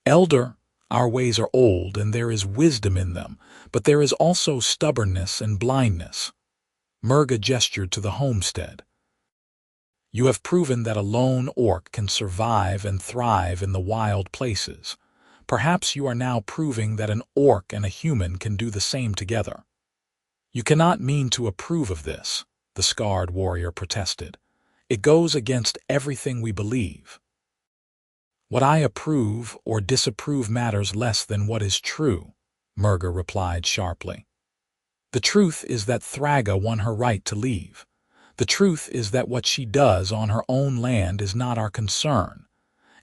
"Elder, our ways are old and there is wisdom in them, but there is also stubbornness and blindness." Murga gestured to the homestead. "You have proven that a lone orc can survive and thrive in the wild places. Perhaps you are now proving that an orc and a human can do the same together." "You cannot mean to approve of this," the scarred warrior protested. "It goes against everything we believe." "What I approve or disapprove matters less than what is true," Murga replied sharply. "The truth is that Thragga won her right to leave. The truth is that what she does on her own land is not our concern.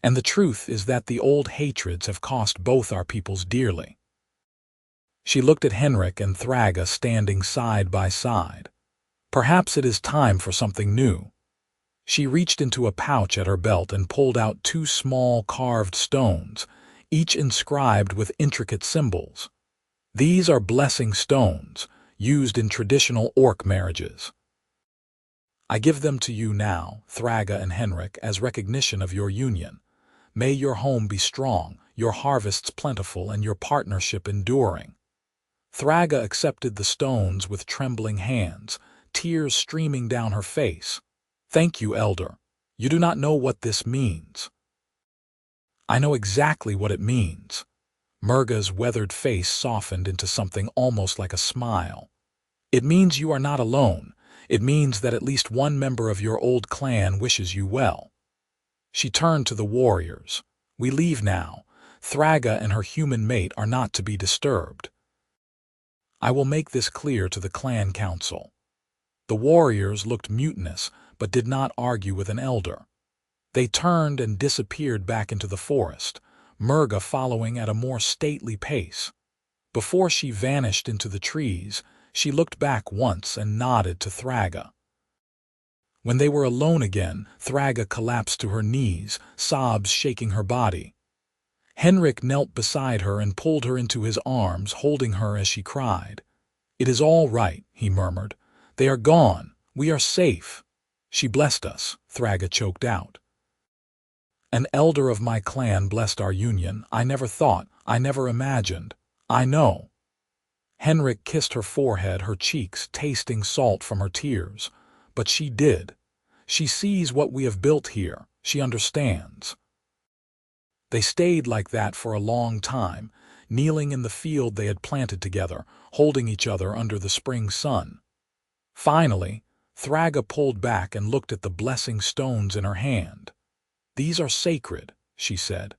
And the truth is that the old hatreds have cost both our peoples dearly." She looked at Henrik and Thragga standing side by side. "Perhaps it is time for something new." She reached into a pouch at her belt and pulled out 2 small carved stones, each inscribed with intricate symbols. "These are blessing stones, used in traditional orc marriages. I give them to you now, Thragga and Henrik, as recognition of your union. May your home be strong, your harvests plentiful, and your partnership enduring." Thragga accepted the stones with trembling hands, tears streaming down her face. "Thank you, Elder. You do not know what this means." "I know exactly what it means." Murga's weathered face softened into something almost like a smile. "It means you are not alone. It means that at least one member of your old clan wishes you well." She turned to the warriors. "We leave now. Thragga and her human mate are not to be disturbed. I will make this clear to the clan council." The warriors looked mutinous, but did not argue with an elder. They turned and disappeared back into the forest, Murga following at a more stately pace. Before she vanished into the trees, she looked back once and nodded to Thragga. When they were alone again, Thragga collapsed to her knees, sobs shaking her body. Henrik knelt beside her and pulled her into his arms, holding her as she cried. "It is all right," he murmured. "They are gone. We are safe." "She blessed us," Thragga choked out. "An elder of my clan blessed our union. I never thought, I never imagined. I know." Henrik kissed her forehead, her cheeks tasting salt from her tears. "But she did. She sees what we have built here. She understands." They stayed like that for a long time, kneeling in the field they had planted together, holding each other under the spring sun. Finally, Thragga pulled back and looked at the blessing stones in her hand. "These are sacred," she said.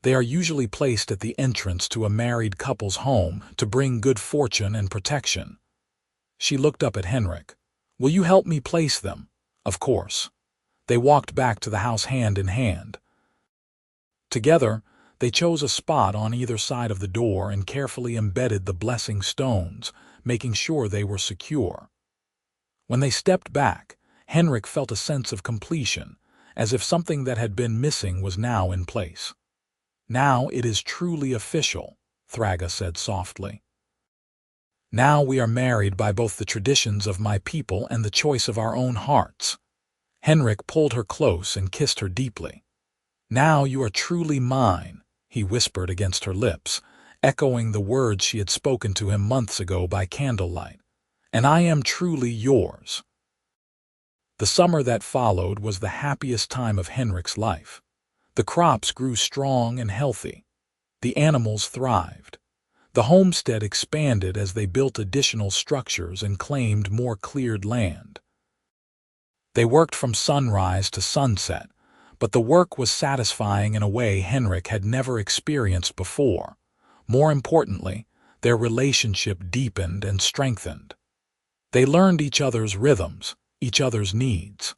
"They are usually placed at the entrance to a married couple's home to bring good fortune and protection." She looked up at Henrik. "Will you help me place them?" "Of course." They walked back to the house hand in hand. Together, they chose a spot on either side of the door and carefully embedded the blessing stones, making sure they were secure. When they stepped back, Henrik felt a sense of completion, as if something that had been missing was now in place. "Now it is truly official," Thragga said softly. "Now we are married by both the traditions of my people and the choice of our own hearts." Henrik pulled her close and kissed her deeply. "Now you are truly mine," he whispered against her lips, echoing the words she had spoken to him months ago by candlelight. "And I am truly yours." The summer that followed was the happiest time of Henrik's life. The crops grew strong and healthy. The animals thrived. The homestead expanded as they built additional structures and claimed more cleared land. They worked from sunrise to sunset, but the work was satisfying in a way Henrik had never experienced before. More importantly, their relationship deepened and strengthened. They learned each other's rhythms, each other's needs.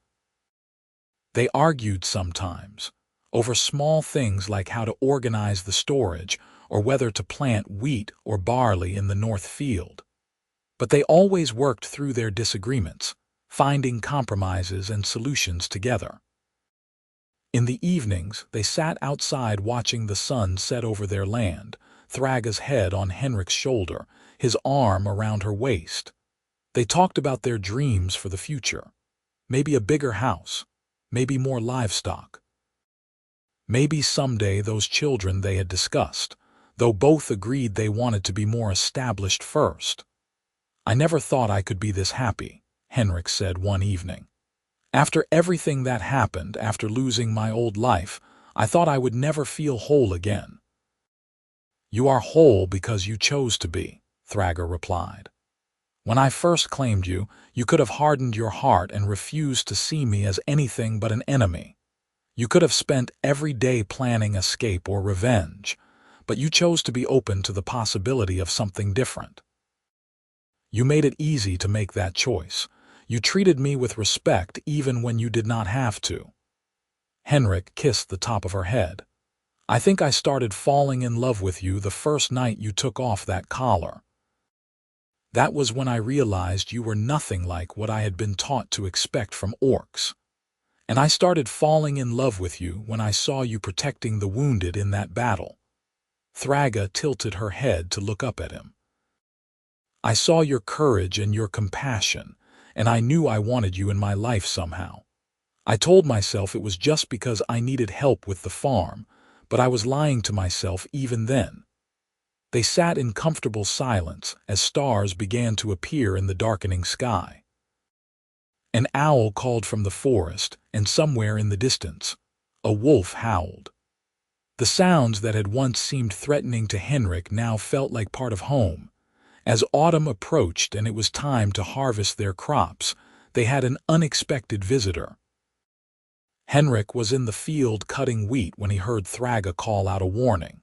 They argued sometimes, over small things like how to organize the storage or whether to plant wheat or barley in the north field. But they always worked through their disagreements, finding compromises and solutions together. In the evenings, they sat outside watching the sun set over their land, Thragga's head on Henrik's shoulder, his arm around her waist. They talked about their dreams for the future. Maybe a bigger house, maybe more livestock. Maybe someday those children they had discussed, though both agreed they wanted to be more established first. "I never thought I could be this happy," Henrik said one evening. "After everything that happened, after losing my old life, I thought I would never feel whole again." "You are whole because you chose to be," Thragga replied. "When I first claimed you, you could have hardened your heart and refused to see me as anything but an enemy. You could have spent every day planning escape or revenge, but you chose to be open to the possibility of something different. You made it easy to make that choice. You treated me with respect even when you did not have to." Henrik kissed the top of her head. "I think I started falling in love with you the first night you took off that collar. That was when I realized you were nothing like what I had been taught to expect from orcs. And I started falling in love with you when I saw you protecting the wounded in that battle." Thragga tilted her head to look up at him. "I saw your courage and your compassion, and I knew I wanted you in my life somehow. I told myself it was just because I needed help with the farm, but I was lying to myself even then." They sat in comfortable silence as stars began to appear in the darkening sky. An owl called from the forest, and somewhere in the distance, a wolf howled. The sounds that had once seemed threatening to Henrik now felt like part of home. As autumn approached and it was time to harvest their crops, they had an unexpected visitor. Henrik was in the field cutting wheat when he heard Thragga call out a warning.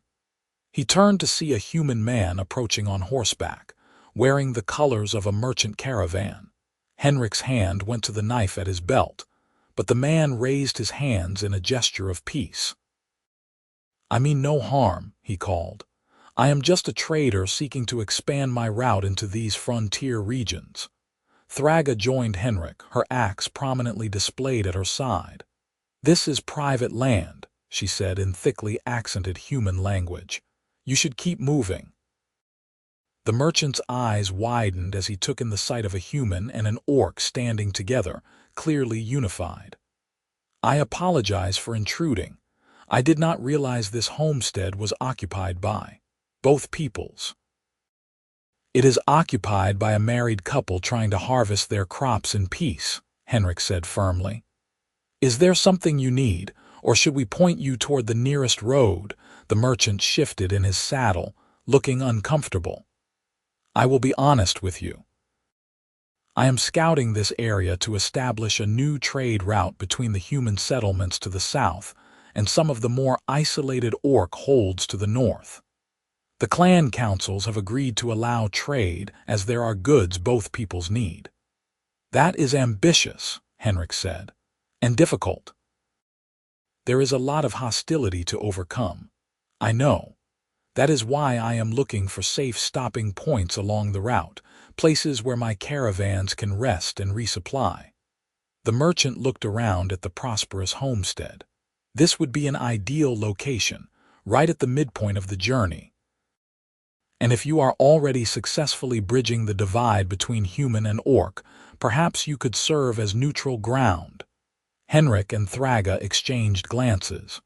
He turned to see a human man approaching on horseback, wearing the colors of a merchant caravan. Henrik's hand went to the knife at his belt, but the man raised his hands in a gesture of peace. "I mean no harm," he called. "I am just a trader seeking to expand my route into these frontier regions." Thragga joined Henrik, her axe prominently displayed at her side. "This is private land," she said in thickly accented human language. "You should keep moving." The merchant's eyes widened as he took in the sight of a human and an orc standing together, clearly unified. "I apologize for intruding. I did not realize this homestead was occupied by both peoples." "It is occupied by a married couple trying to harvest their crops in peace," Henrik said firmly. "Is there something you need, or should we point you toward the nearest road?" The merchant shifted in his saddle, looking uncomfortable. "I will be honest with you. I am scouting this area to establish a new trade route between the human settlements to the south and some of the more isolated orc holds to the north. The clan councils have agreed to allow trade as there are goods both peoples need. That is ambitious, Henrik said, and difficult. There is a lot of hostility to overcome. I know. That is why I am looking for safe stopping points along the route, places where my caravans can rest and resupply. The merchant looked around at the prosperous homestead. This would be an ideal location, right at the midpoint of the journey. And if you are already successfully bridging the divide between human and orc, perhaps you could serve as neutral ground. Henrik and Thragga exchanged glances.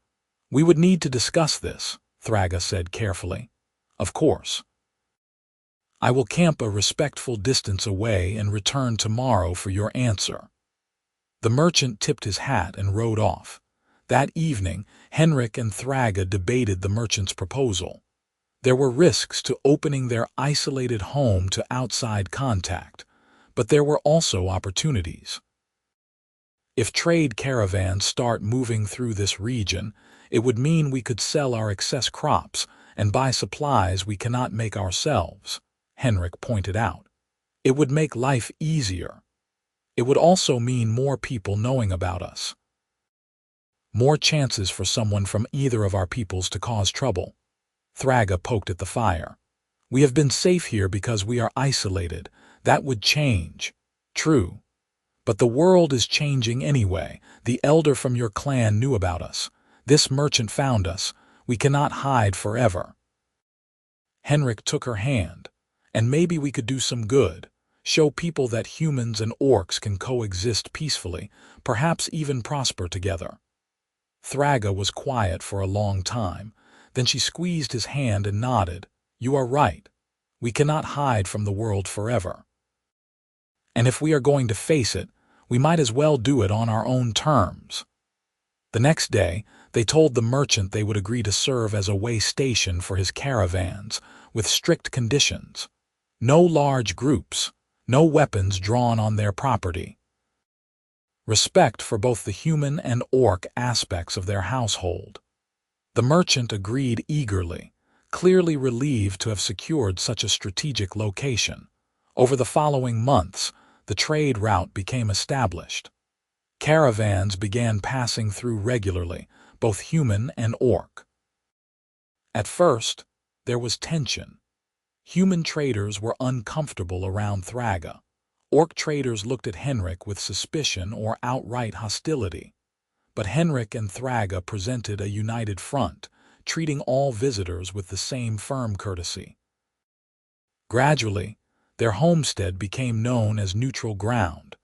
We would need to discuss this, Thragga said carefully. Of course. I will camp a respectful distance away and return tomorrow for your answer. The merchant tipped his hat and rode off. That evening, Henrik and Thragga debated the merchant's proposal. There were risks to opening their isolated home to outside contact, but there were also opportunities. If trade caravans start moving through this region, it would mean we could sell our excess crops and buy supplies we cannot make ourselves, Henrik pointed out. It would make life easier. It would also mean more people knowing about us. More chances for someone from either of our peoples to cause trouble. Thragga poked at the fire. We have been safe here because we are isolated. That would change. True. But the world is changing anyway. The elder from your clan knew about us. This merchant found us. We cannot hide forever. Henrik took her hand. And maybe we could do some good. Show people that humans and orcs can coexist peacefully, perhaps even prosper together. Thragga was quiet for a long time. Then she squeezed his hand and nodded. You are right. We cannot hide from the world forever. And if we are going to face it, we might as well do it on our own terms. The next day, they told the merchant they would agree to serve as a way station for his caravans, with strict conditions. No large groups, no weapons drawn on their property. Respect for both the human and orc aspects of their household. The merchant agreed eagerly, clearly relieved to have secured such a strategic location. Over the following months, the trade route became established. Caravans began passing through regularly, both human and orc. At first, there was tension. Human traders were uncomfortable around Thragga. Orc traders looked at Henrik with suspicion or outright hostility. But Henrik and Thragga presented a united front, treating all visitors with the same firm courtesy. Gradually, their homestead became known as neutral ground,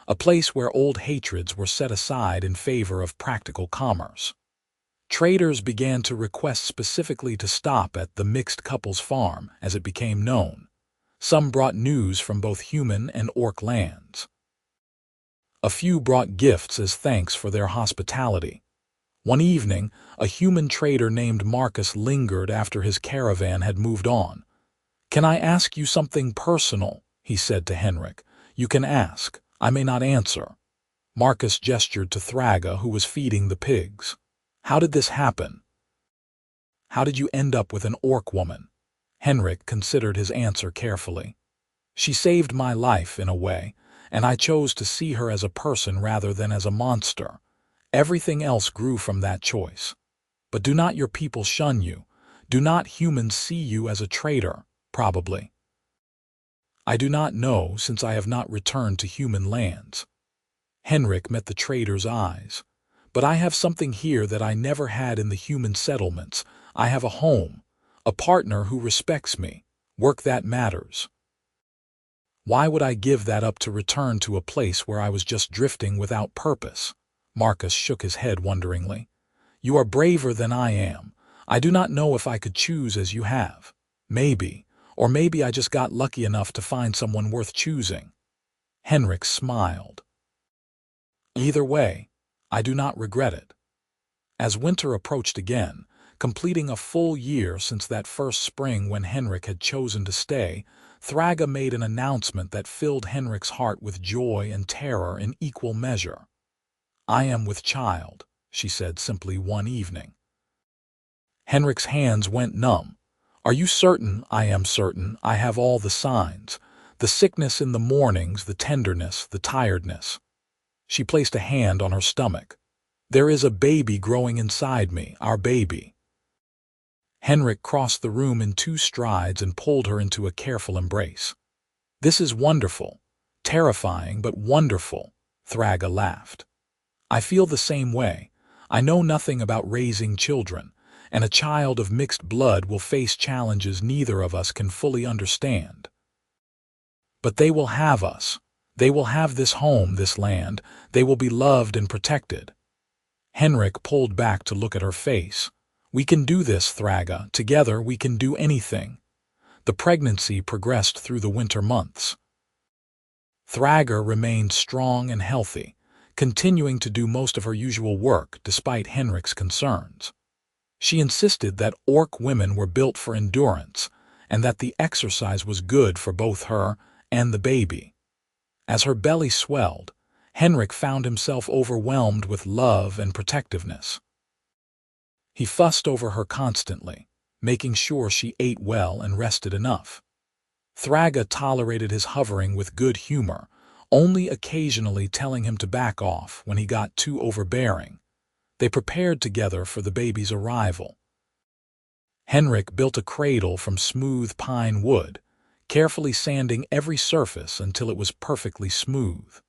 a place where old hatreds were set aside in favor of practical commerce. Traders began to request specifically to stop at the mixed couple's farm as it became known. Some brought news from both human and orc lands. A few brought gifts as thanks for their hospitality. One evening, a human trader named Marcus lingered after his caravan had moved on. Can I ask you something personal? He said to Henrik. You can ask. I may not answer. Marcus gestured to Thragga, who was feeding the pigs. How did this happen? How did you end up with an orc woman? Henrik considered his answer carefully. She saved my life in a way, and I chose to see her as a person rather than as a monster. Everything else grew from that choice. But do not your people shun you? Do not humans see you as a traitor? Probably. I do not know, since I have not returned to human lands. Henrik met the trader's eyes. But I have something here that I never had in the human settlements. I have a home, a partner who respects me. Work that matters. Why would I give that up to return to a place where I was just drifting without purpose? Marcus shook his head wonderingly. You are braver than I am. I do not know if I could choose as you have. Maybe, or maybe I just got lucky enough to find someone worth choosing. Henrik smiled. Either way, I do not regret it. As winter approached again, Completing a full year since that first spring when Henrik had chosen to stay, Thragga made an announcement that filled Henrik's heart with joy and terror in equal measure. "I am with child," she said simply one evening. Henrik's hands went numb. "Are you certain?" "I am certain. I have all the signs. The sickness in the mornings, the tenderness, the tiredness." She placed a hand on her stomach. "There is a baby growing inside me, our baby." Henrik crossed the room in 2 strides and pulled her into a careful embrace. "This is wonderful. Terrifying, but wonderful," Thragga laughed. "I feel the same way. I know nothing about raising children, and a child of mixed blood will face challenges neither of us can fully understand. But they will have us. They will have this home, this land. They will be loved and protected." Henrik pulled back to look at her face. "We can do this, Thragga. Together we can do anything." The pregnancy progressed through the winter months. Thragga remained strong and healthy, continuing to do most of her usual work despite Henrik's concerns. She insisted that orc women were built for endurance and that the exercise was good for both her and the baby. As her belly swelled, Henrik found himself overwhelmed with love and protectiveness. He fussed over her constantly, making sure she ate well and rested enough. Thragga tolerated his hovering with good humor, only occasionally telling him to back off when he got too overbearing. They prepared together for the baby's arrival. Henrik built a cradle from smooth pine wood, carefully sanding every surface until it was perfectly smooth.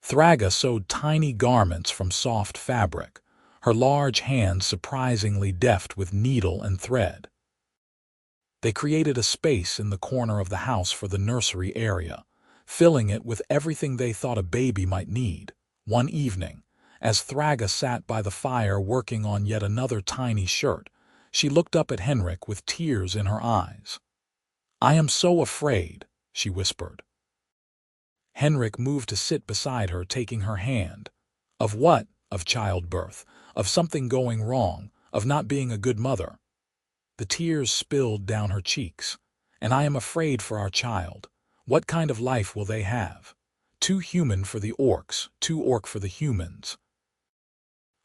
Thragga sewed tiny garments from soft fabric, her large hands surprisingly deft with needle and thread. They created a space in the corner of the house for the nursery area, filling it with everything they thought a baby might need. One evening, as Thragga sat by the fire working on yet another tiny shirt, she looked up at Henrik with tears in her eyes. "I am so afraid," she whispered. Henrik moved to sit beside her, taking her hand. "Of what?" "Of childbirth, of something going wrong, of not being a good mother." The tears spilled down her cheeks. "And I am afraid for our child. What kind of life will they have? Too human for the orcs, too orc for the humans.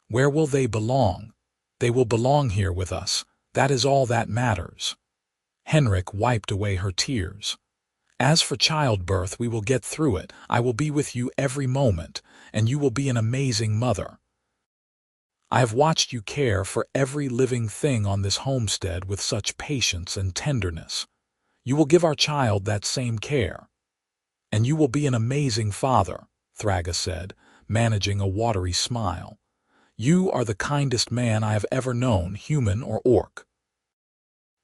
Where will they belong? They will belong here with us. That is all that matters." Henrik wiped away her tears. "As for childbirth, we will get through it. I will be with you every moment, and you will be an amazing mother. I have watched you care for every living thing on this homestead with such patience and tenderness. You will give our child that same care. And you will be an amazing father," Thragga said, managing a watery smile. "You are the kindest man I have ever known, human or orc."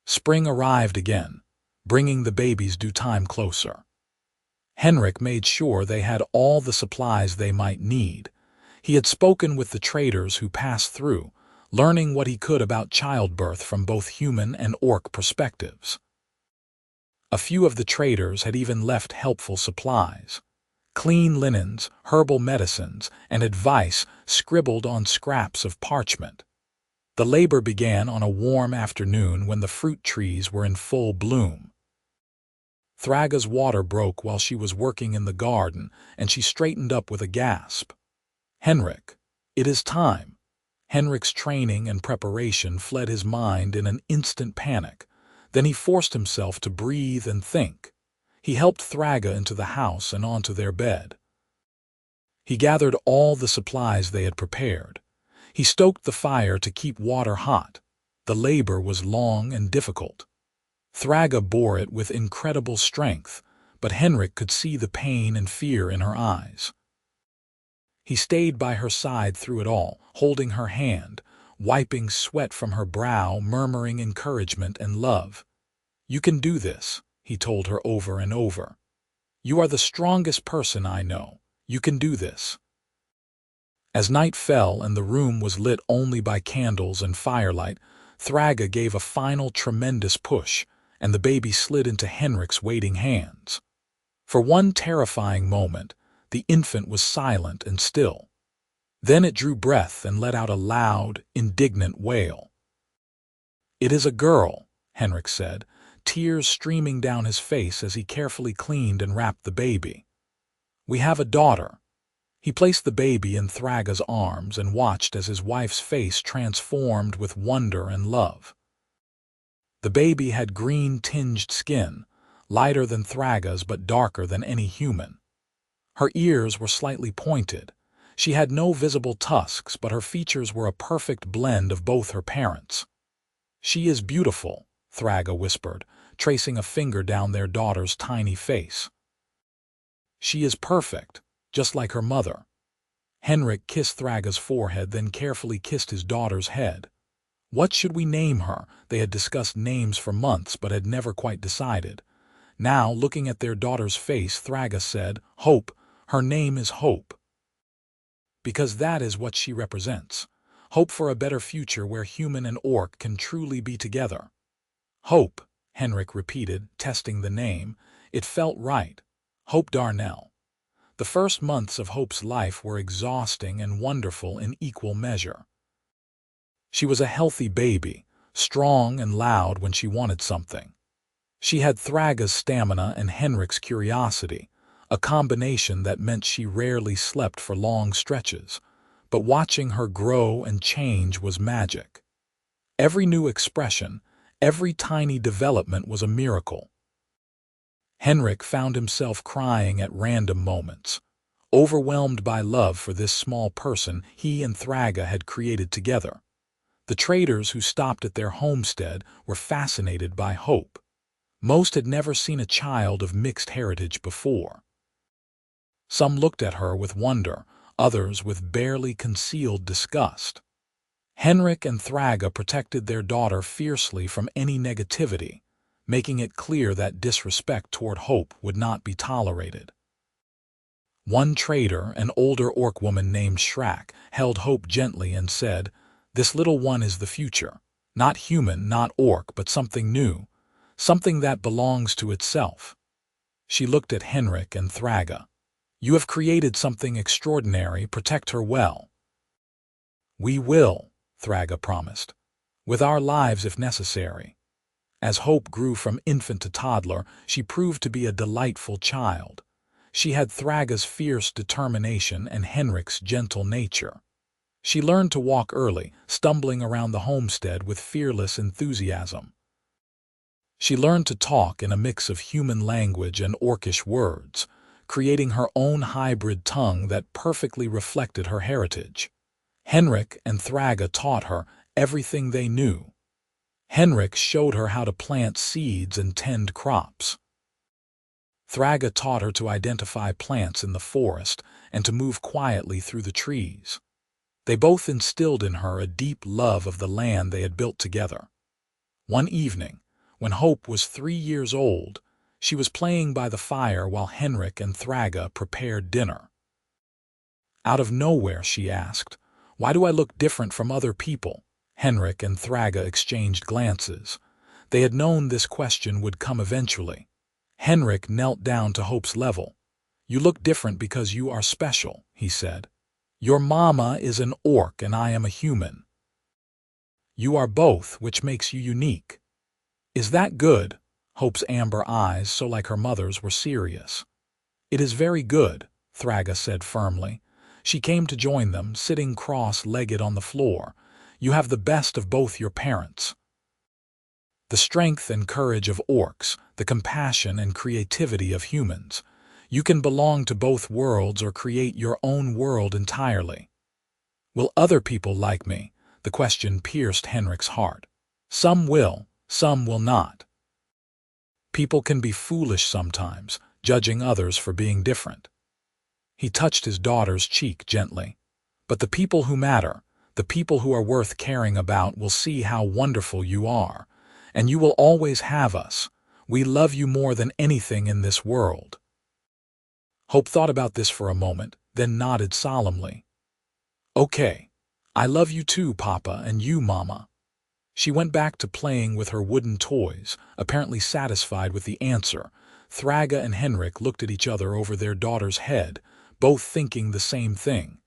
Spring arrived again, bringing the baby's due time closer. Henrik made sure they had all the supplies they might need. He had spoken with the traders who passed through, learning what he could about childbirth from both human and orc perspectives. A few of the traders had even left helpful supplies: clean linens, herbal medicines, and advice scribbled on scraps of parchment. The labor began on a warm afternoon when the fruit trees were in full bloom. Thragga's water broke while she was working in the garden, and she straightened up with a gasp. "Henrik, it is time." Henrik's training and preparation fled his mind in an instant panic. Then he forced himself to breathe and think. He helped Thragga into the house and onto their bed. He gathered all the supplies they had prepared. He stoked the fire to keep water hot. The labor was long and difficult. Thragga bore it with incredible strength, but Henrik could see the pain and fear in her eyes. He stayed by her side through it all, holding her hand, wiping sweat from her brow, murmuring encouragement and love. "You can do this," he told her over and over. "You are the strongest person I know. You can do this." As night fell and the room was lit only by candles and firelight, Thragga gave a final tremendous push, and the baby slid into Henrik's waiting hands. For one terrifying moment, the infant was silent and still. Then it drew breath and let out a loud, indignant wail. "It is a girl," Henrik said, tears streaming down his face as he carefully cleaned and wrapped the baby. "We have a daughter." He placed the baby in Thragga's arms and watched as his wife's face transformed with wonder and love. The baby had green-tinged skin, lighter than Thragga's but darker than any human. Her ears were slightly pointed. She had no visible tusks, but her features were a perfect blend of both her parents. "She is beautiful," Thragga whispered, tracing a finger down their daughter's tiny face. "She is perfect, just like her mother." Henrik kissed Thragga's forehead, then carefully kissed his daughter's head. What should we name her? They had discussed names for months but had never quite decided. Now, looking at their daughter's face, Thragga said, "Hope. Her name is Hope. Because that is what she represents. Hope for a better future where human and orc can truly be together." "Hope," Henrik repeated, testing the name. It felt right. Hope Darnell. The first months of Hope's life were exhausting and wonderful in equal measure. She was a healthy baby, strong and loud when she wanted something. She had Thragga's stamina and Henrik's curiosity, a combination that meant she rarely slept for long stretches, but watching her grow and change was magic. Every new expression, every tiny development was a miracle. Henrik found himself crying at random moments, overwhelmed by love for this small person he and Thragga had created together. The traders who stopped at their homestead were fascinated by Hope. Most had never seen a child of mixed heritage before. Some looked at her with wonder, others with barely concealed disgust. Henrik and Thragga protected their daughter fiercely from any negativity, making it clear that disrespect toward Hope would not be tolerated. One trader, an older orc woman named Shrak, held Hope gently and said, "This little one is the future. Not human, not orc, but something new. Something that belongs to itself." She looked at Henrik and Thragga. "You have created something extraordinary. Protect her well." "We will," Thragga promised. "With our lives if necessary." As Hope grew from infant to toddler, she proved to be a delightful child. She had Thragga's fierce determination and Henrik's gentle nature. She learned to walk early, stumbling around the homestead with fearless enthusiasm. She learned to talk in a mix of human language and orcish words, creating her own hybrid tongue that perfectly reflected her heritage. Henrik and Thragga taught her everything they knew. Henrik showed her how to plant seeds and tend crops. Thragga taught her to identify plants in the forest and to move quietly through the trees. They both instilled in her a deep love of the land they had built together. One evening, when Hope was 3 years old, she was playing by the fire while Henrik and Thragga prepared dinner. Out of nowhere, she asked, "Why do I look different from other people?" Henrik and Thragga exchanged glances. They had known this question would come eventually. Henrik knelt down to Hope's level. "You look different because you are special," he said. "Your mama is an orc and I am a human. You are both, which makes you unique." "Is that good?" Hope's amber eyes, so like her mother's, were serious. "It is very good," Thragga said firmly. She came to join them, sitting cross-legged on the floor. "You have the best of both your parents. The strength and courage of orcs, the compassion and creativity of humans. You can belong to both worlds or create your own world entirely." "Will other people like me?" The question pierced Henrik's heart. "Some will, some will not. People can be foolish sometimes, judging others for being different." He touched his daughter's cheek gently. "But the people who matter, the people who are worth caring about, will see how wonderful you are. And you will always have us. We love you more than anything in this world." Hope thought about this for a moment, then nodded solemnly. "Okay. I love you too, Papa, and you, Mama." She went back to playing with her wooden toys, apparently satisfied with the answer. Thragga and Henrik looked at each other over their daughter's head, both thinking the same thing.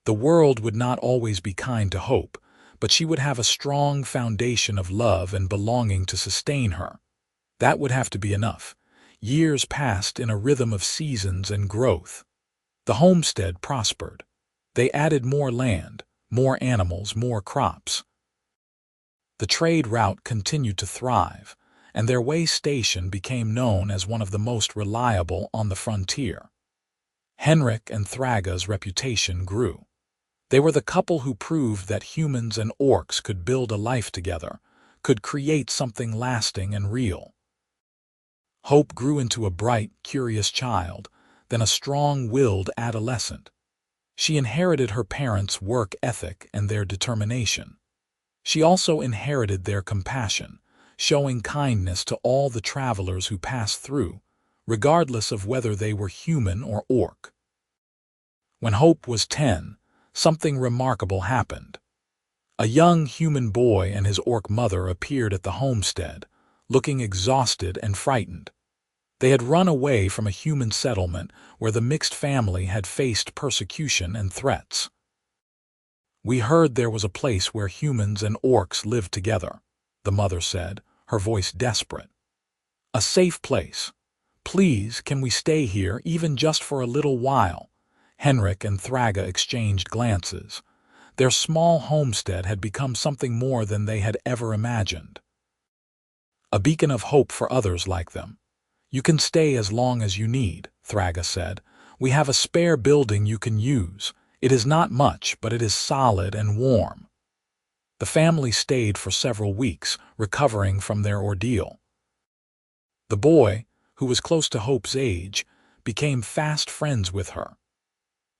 The world would not always be kind to Hope, but she would have a strong foundation of love and belonging to sustain her. That would have to be enough. Years passed in a rhythm of seasons and growth. The homestead prospered. They added more land, more animals, more crops. The trade route continued to thrive, and their way station became known as one of the most reliable on the frontier. Henrik and Thragga's reputation grew. They were the couple who proved that humans and orcs could build a life together, could create something lasting and real. Hope grew into a bright, curious child, then a strong-willed adolescent. She inherited her parents' work ethic and their determination. She also inherited their compassion, showing kindness to all the travelers who passed through, regardless of whether they were human or orc. When Hope was 10, something remarkable happened. A young human boy and his orc mother appeared at the homestead, looking exhausted and frightened. They had run away from a human settlement where the mixed family had faced persecution and threats. "We heard there was a place where humans and orcs lived together," the mother said, her voice desperate. "A safe place. Please, can we stay here even just for a little while?" Henrik and Thragga exchanged glances. Their small homestead had become something more than they had ever imagined. A beacon of hope for others like them. "You can stay as long as you need," Thragga said. "We have a spare building you can use. It is not much, but it is solid and warm." The family stayed for several weeks, recovering from their ordeal. The boy, who was close to Hope's age, became fast friends with her.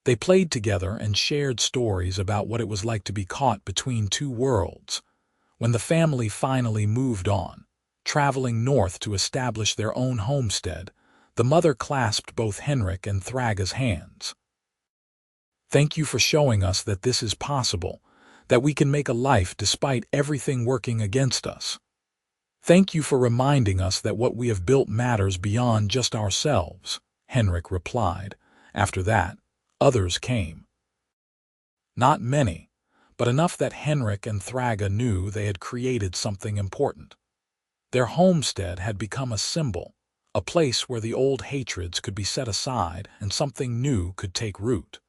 They played together and shared stories about what it was like to be caught between two worlds. When the family finally moved on, traveling north to establish their own homestead, the mother clasped both Henrik and Thragga's hands. "Thank you for showing us that this is possible, that we can make a life despite everything working against us. Thank you for reminding us that what we have built matters beyond just ourselves," Henrik replied. After that, others came. Not many, but enough that Henrik and Thragga knew they had created something important. Their homestead had become a symbol, a place where the old hatreds could be set aside and something new could take root.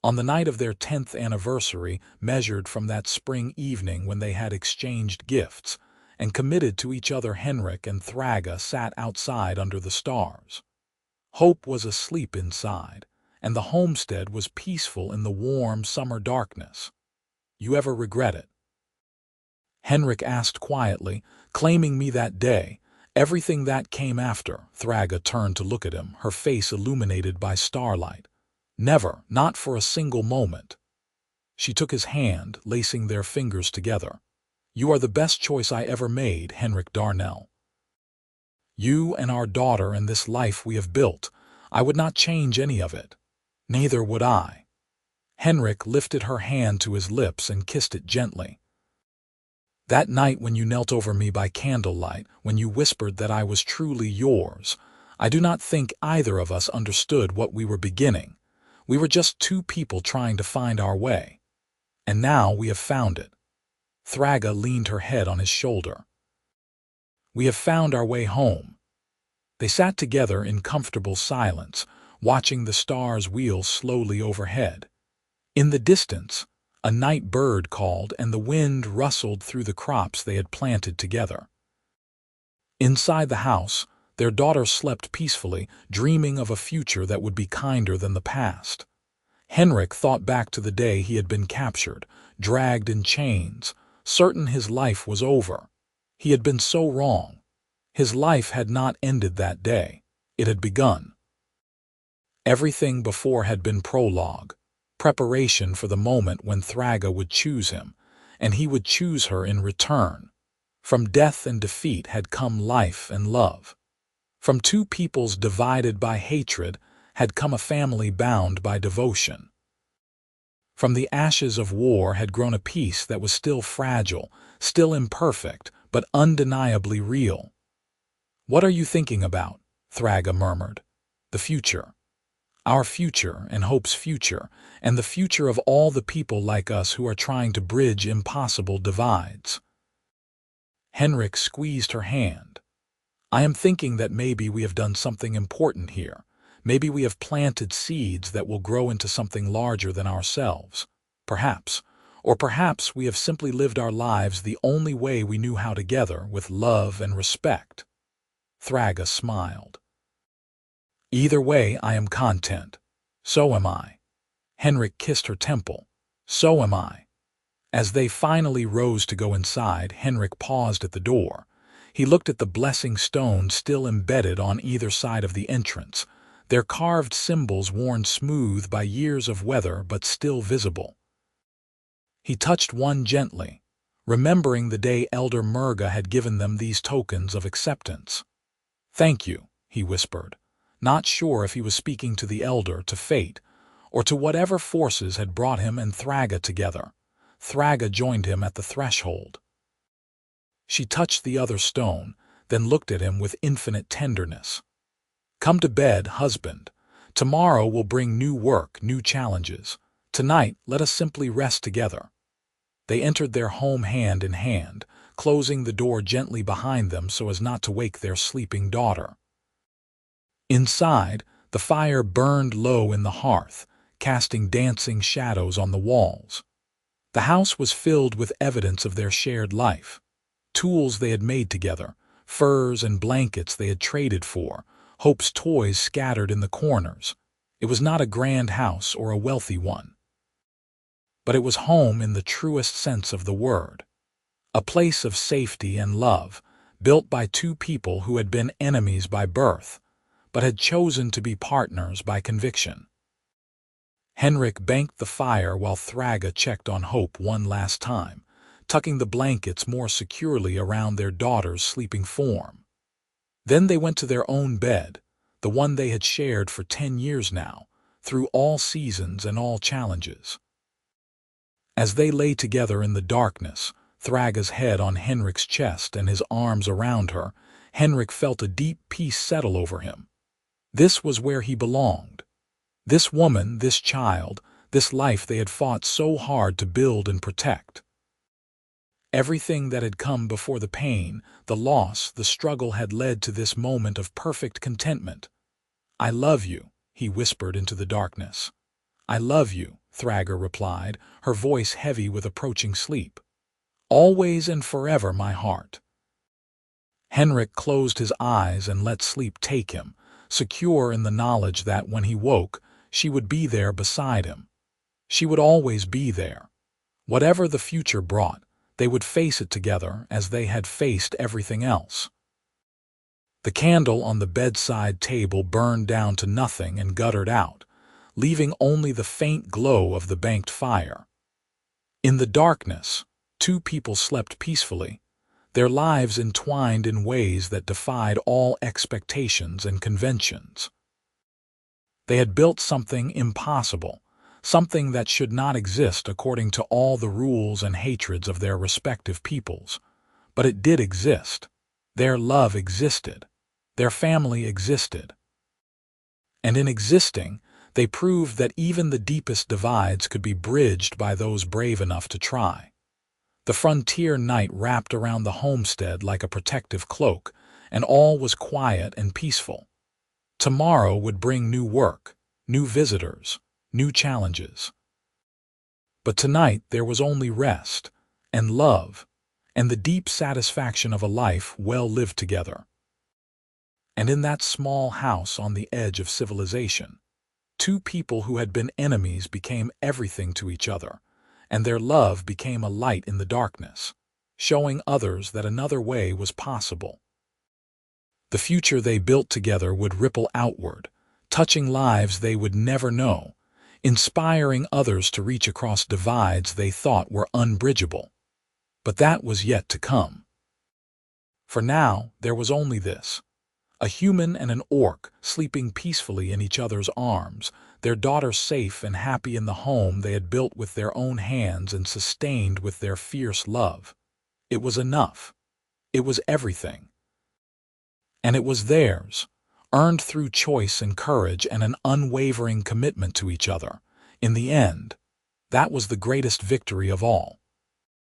On the night of their 10th anniversary, measured from that spring evening when they had exchanged gifts and committed to each other, Henrik and Thragga sat outside under the stars. Hope was asleep inside, and the homestead was peaceful in the warm summer darkness. "You ever regret it?" Henrik asked quietly. "Claiming me that day, everything that came after." Thragga turned to look at him, her face illuminated by starlight. "Never, not for a single moment." She took his hand, lacing their fingers together. "You are the best choice I ever made, Henrik Darnell. You and our daughter and this life we have built, I would not change any of it. Neither would I." Henrik lifted her hand to his lips and kissed it gently. "That night when you knelt over me by candlelight, when you whispered that I was truly yours, I do not think either of us understood what we were beginning. We were just two people trying to find our way. And now we have found it." Thragga leaned her head on his shoulder. "We have found our way home." They sat together in comfortable silence, watching the stars wheel slowly overhead. In the distance, a night bird called and the wind rustled through the crops they had planted together. Inside the house, their daughter slept peacefully, dreaming of a future that would be kinder than the past. Henrik thought back to the day he had been captured, dragged in chains, certain his life was over. He had been so wrong. His life had not ended that day. It had begun. Everything before had been prologue, preparation for the moment when Thragga would choose him, and he would choose her in return. From death and defeat had come life and love. From two peoples divided by hatred had come a family bound by devotion. From the ashes of war had grown a peace that was still fragile, still imperfect, but undeniably real. "What are you thinking about?" Thragga murmured. "The future." Our future and Hope's future, and the future of all the people like us who are trying to bridge impossible divides. Henrik squeezed her hand. I am thinking that maybe we have done something important here. Maybe we have planted seeds that will grow into something larger than ourselves. Perhaps. Or perhaps we have simply lived our lives the only way we knew how together, with love and respect. Thragga smiled. Either way, I am content. So am I. Henrik kissed her temple. So am I. As they finally rose to go inside, Henrik paused at the door. He looked at the blessing stones still embedded on either side of the entrance, their carved symbols worn smooth by years of weather but still visible. He touched one gently, remembering the day Elder Murga had given them these tokens of acceptance. Thank you, he whispered, not sure if he was speaking to the elder, to fate, or to whatever forces had brought him and Thragga together. Thragga joined him at the threshold. She touched the other stone, then looked at him with infinite tenderness. Come to bed, husband. Tomorrow will bring new work, new challenges. Tonight, let us simply rest together. They entered their home hand in hand, closing the door gently behind them so as not to wake their sleeping daughter. Inside, the fire burned low in the hearth, casting dancing shadows on the walls. The house was filled with evidence of their shared life. Tools they had made together, furs and blankets they had traded for, Hope's toys scattered in the corners. It was not a grand house or a wealthy one. But it was home in the truest sense of the word. A place of safety and love, built by two people who had been enemies by birth, but had chosen to be partners by conviction. Henrik banked the fire while Thragga checked on Hope one last time, tucking the blankets more securely around their daughter's sleeping form. Then they went to their own bed, the one they had shared for 10 years now, through all seasons and all challenges. As they lay together in the darkness, Thragga's head on Henrik's chest and his arms around her, Henrik felt a deep peace settle over him. This was where he belonged. This woman, this child, this life they had fought so hard to build and protect. Everything that had come before the pain, the loss, the struggle had led to this moment of perfect contentment. I love you, he whispered into the darkness. I love you, Thragga replied, her voice heavy with approaching sleep. Always and forever, my heart. Henrik closed his eyes and let sleep take him, secure in the knowledge that when he woke, she would be there beside him. She would always be there. Whatever the future brought, they would face it together as they had faced everything else. The candle on the bedside table burned down to nothing and guttered out, leaving only the faint glow of the banked fire. In the darkness, two people slept peacefully, their lives entwined in ways that defied all expectations and conventions. They had built something impossible, something that should not exist according to all the rules and hatreds of their respective peoples. But it did exist. Their love existed. Their family existed. And in existing, they proved that even the deepest divides could be bridged by those brave enough to try. The frontier night wrapped around the homestead like a protective cloak, and all was quiet and peaceful. Tomorrow would bring new work, new visitors, new challenges. But tonight there was only rest, and love, and the deep satisfaction of a life well lived together. And in that small house on the edge of civilization, two people who had been enemies became everything to each other, and their love became a light in the darkness, showing others that another way was possible. The future they built together would ripple outward, touching lives they would never know, inspiring others to reach across divides they thought were unbridgeable. But that was yet to come. For now, there was only this: a human and an orc sleeping peacefully in each other's arms, their daughter safe and happy in the home they had built with their own hands and sustained with their fierce love. It was enough. It was everything. And it was theirs, earned through choice and courage and an unwavering commitment to each other. In the end, that was the greatest victory of all.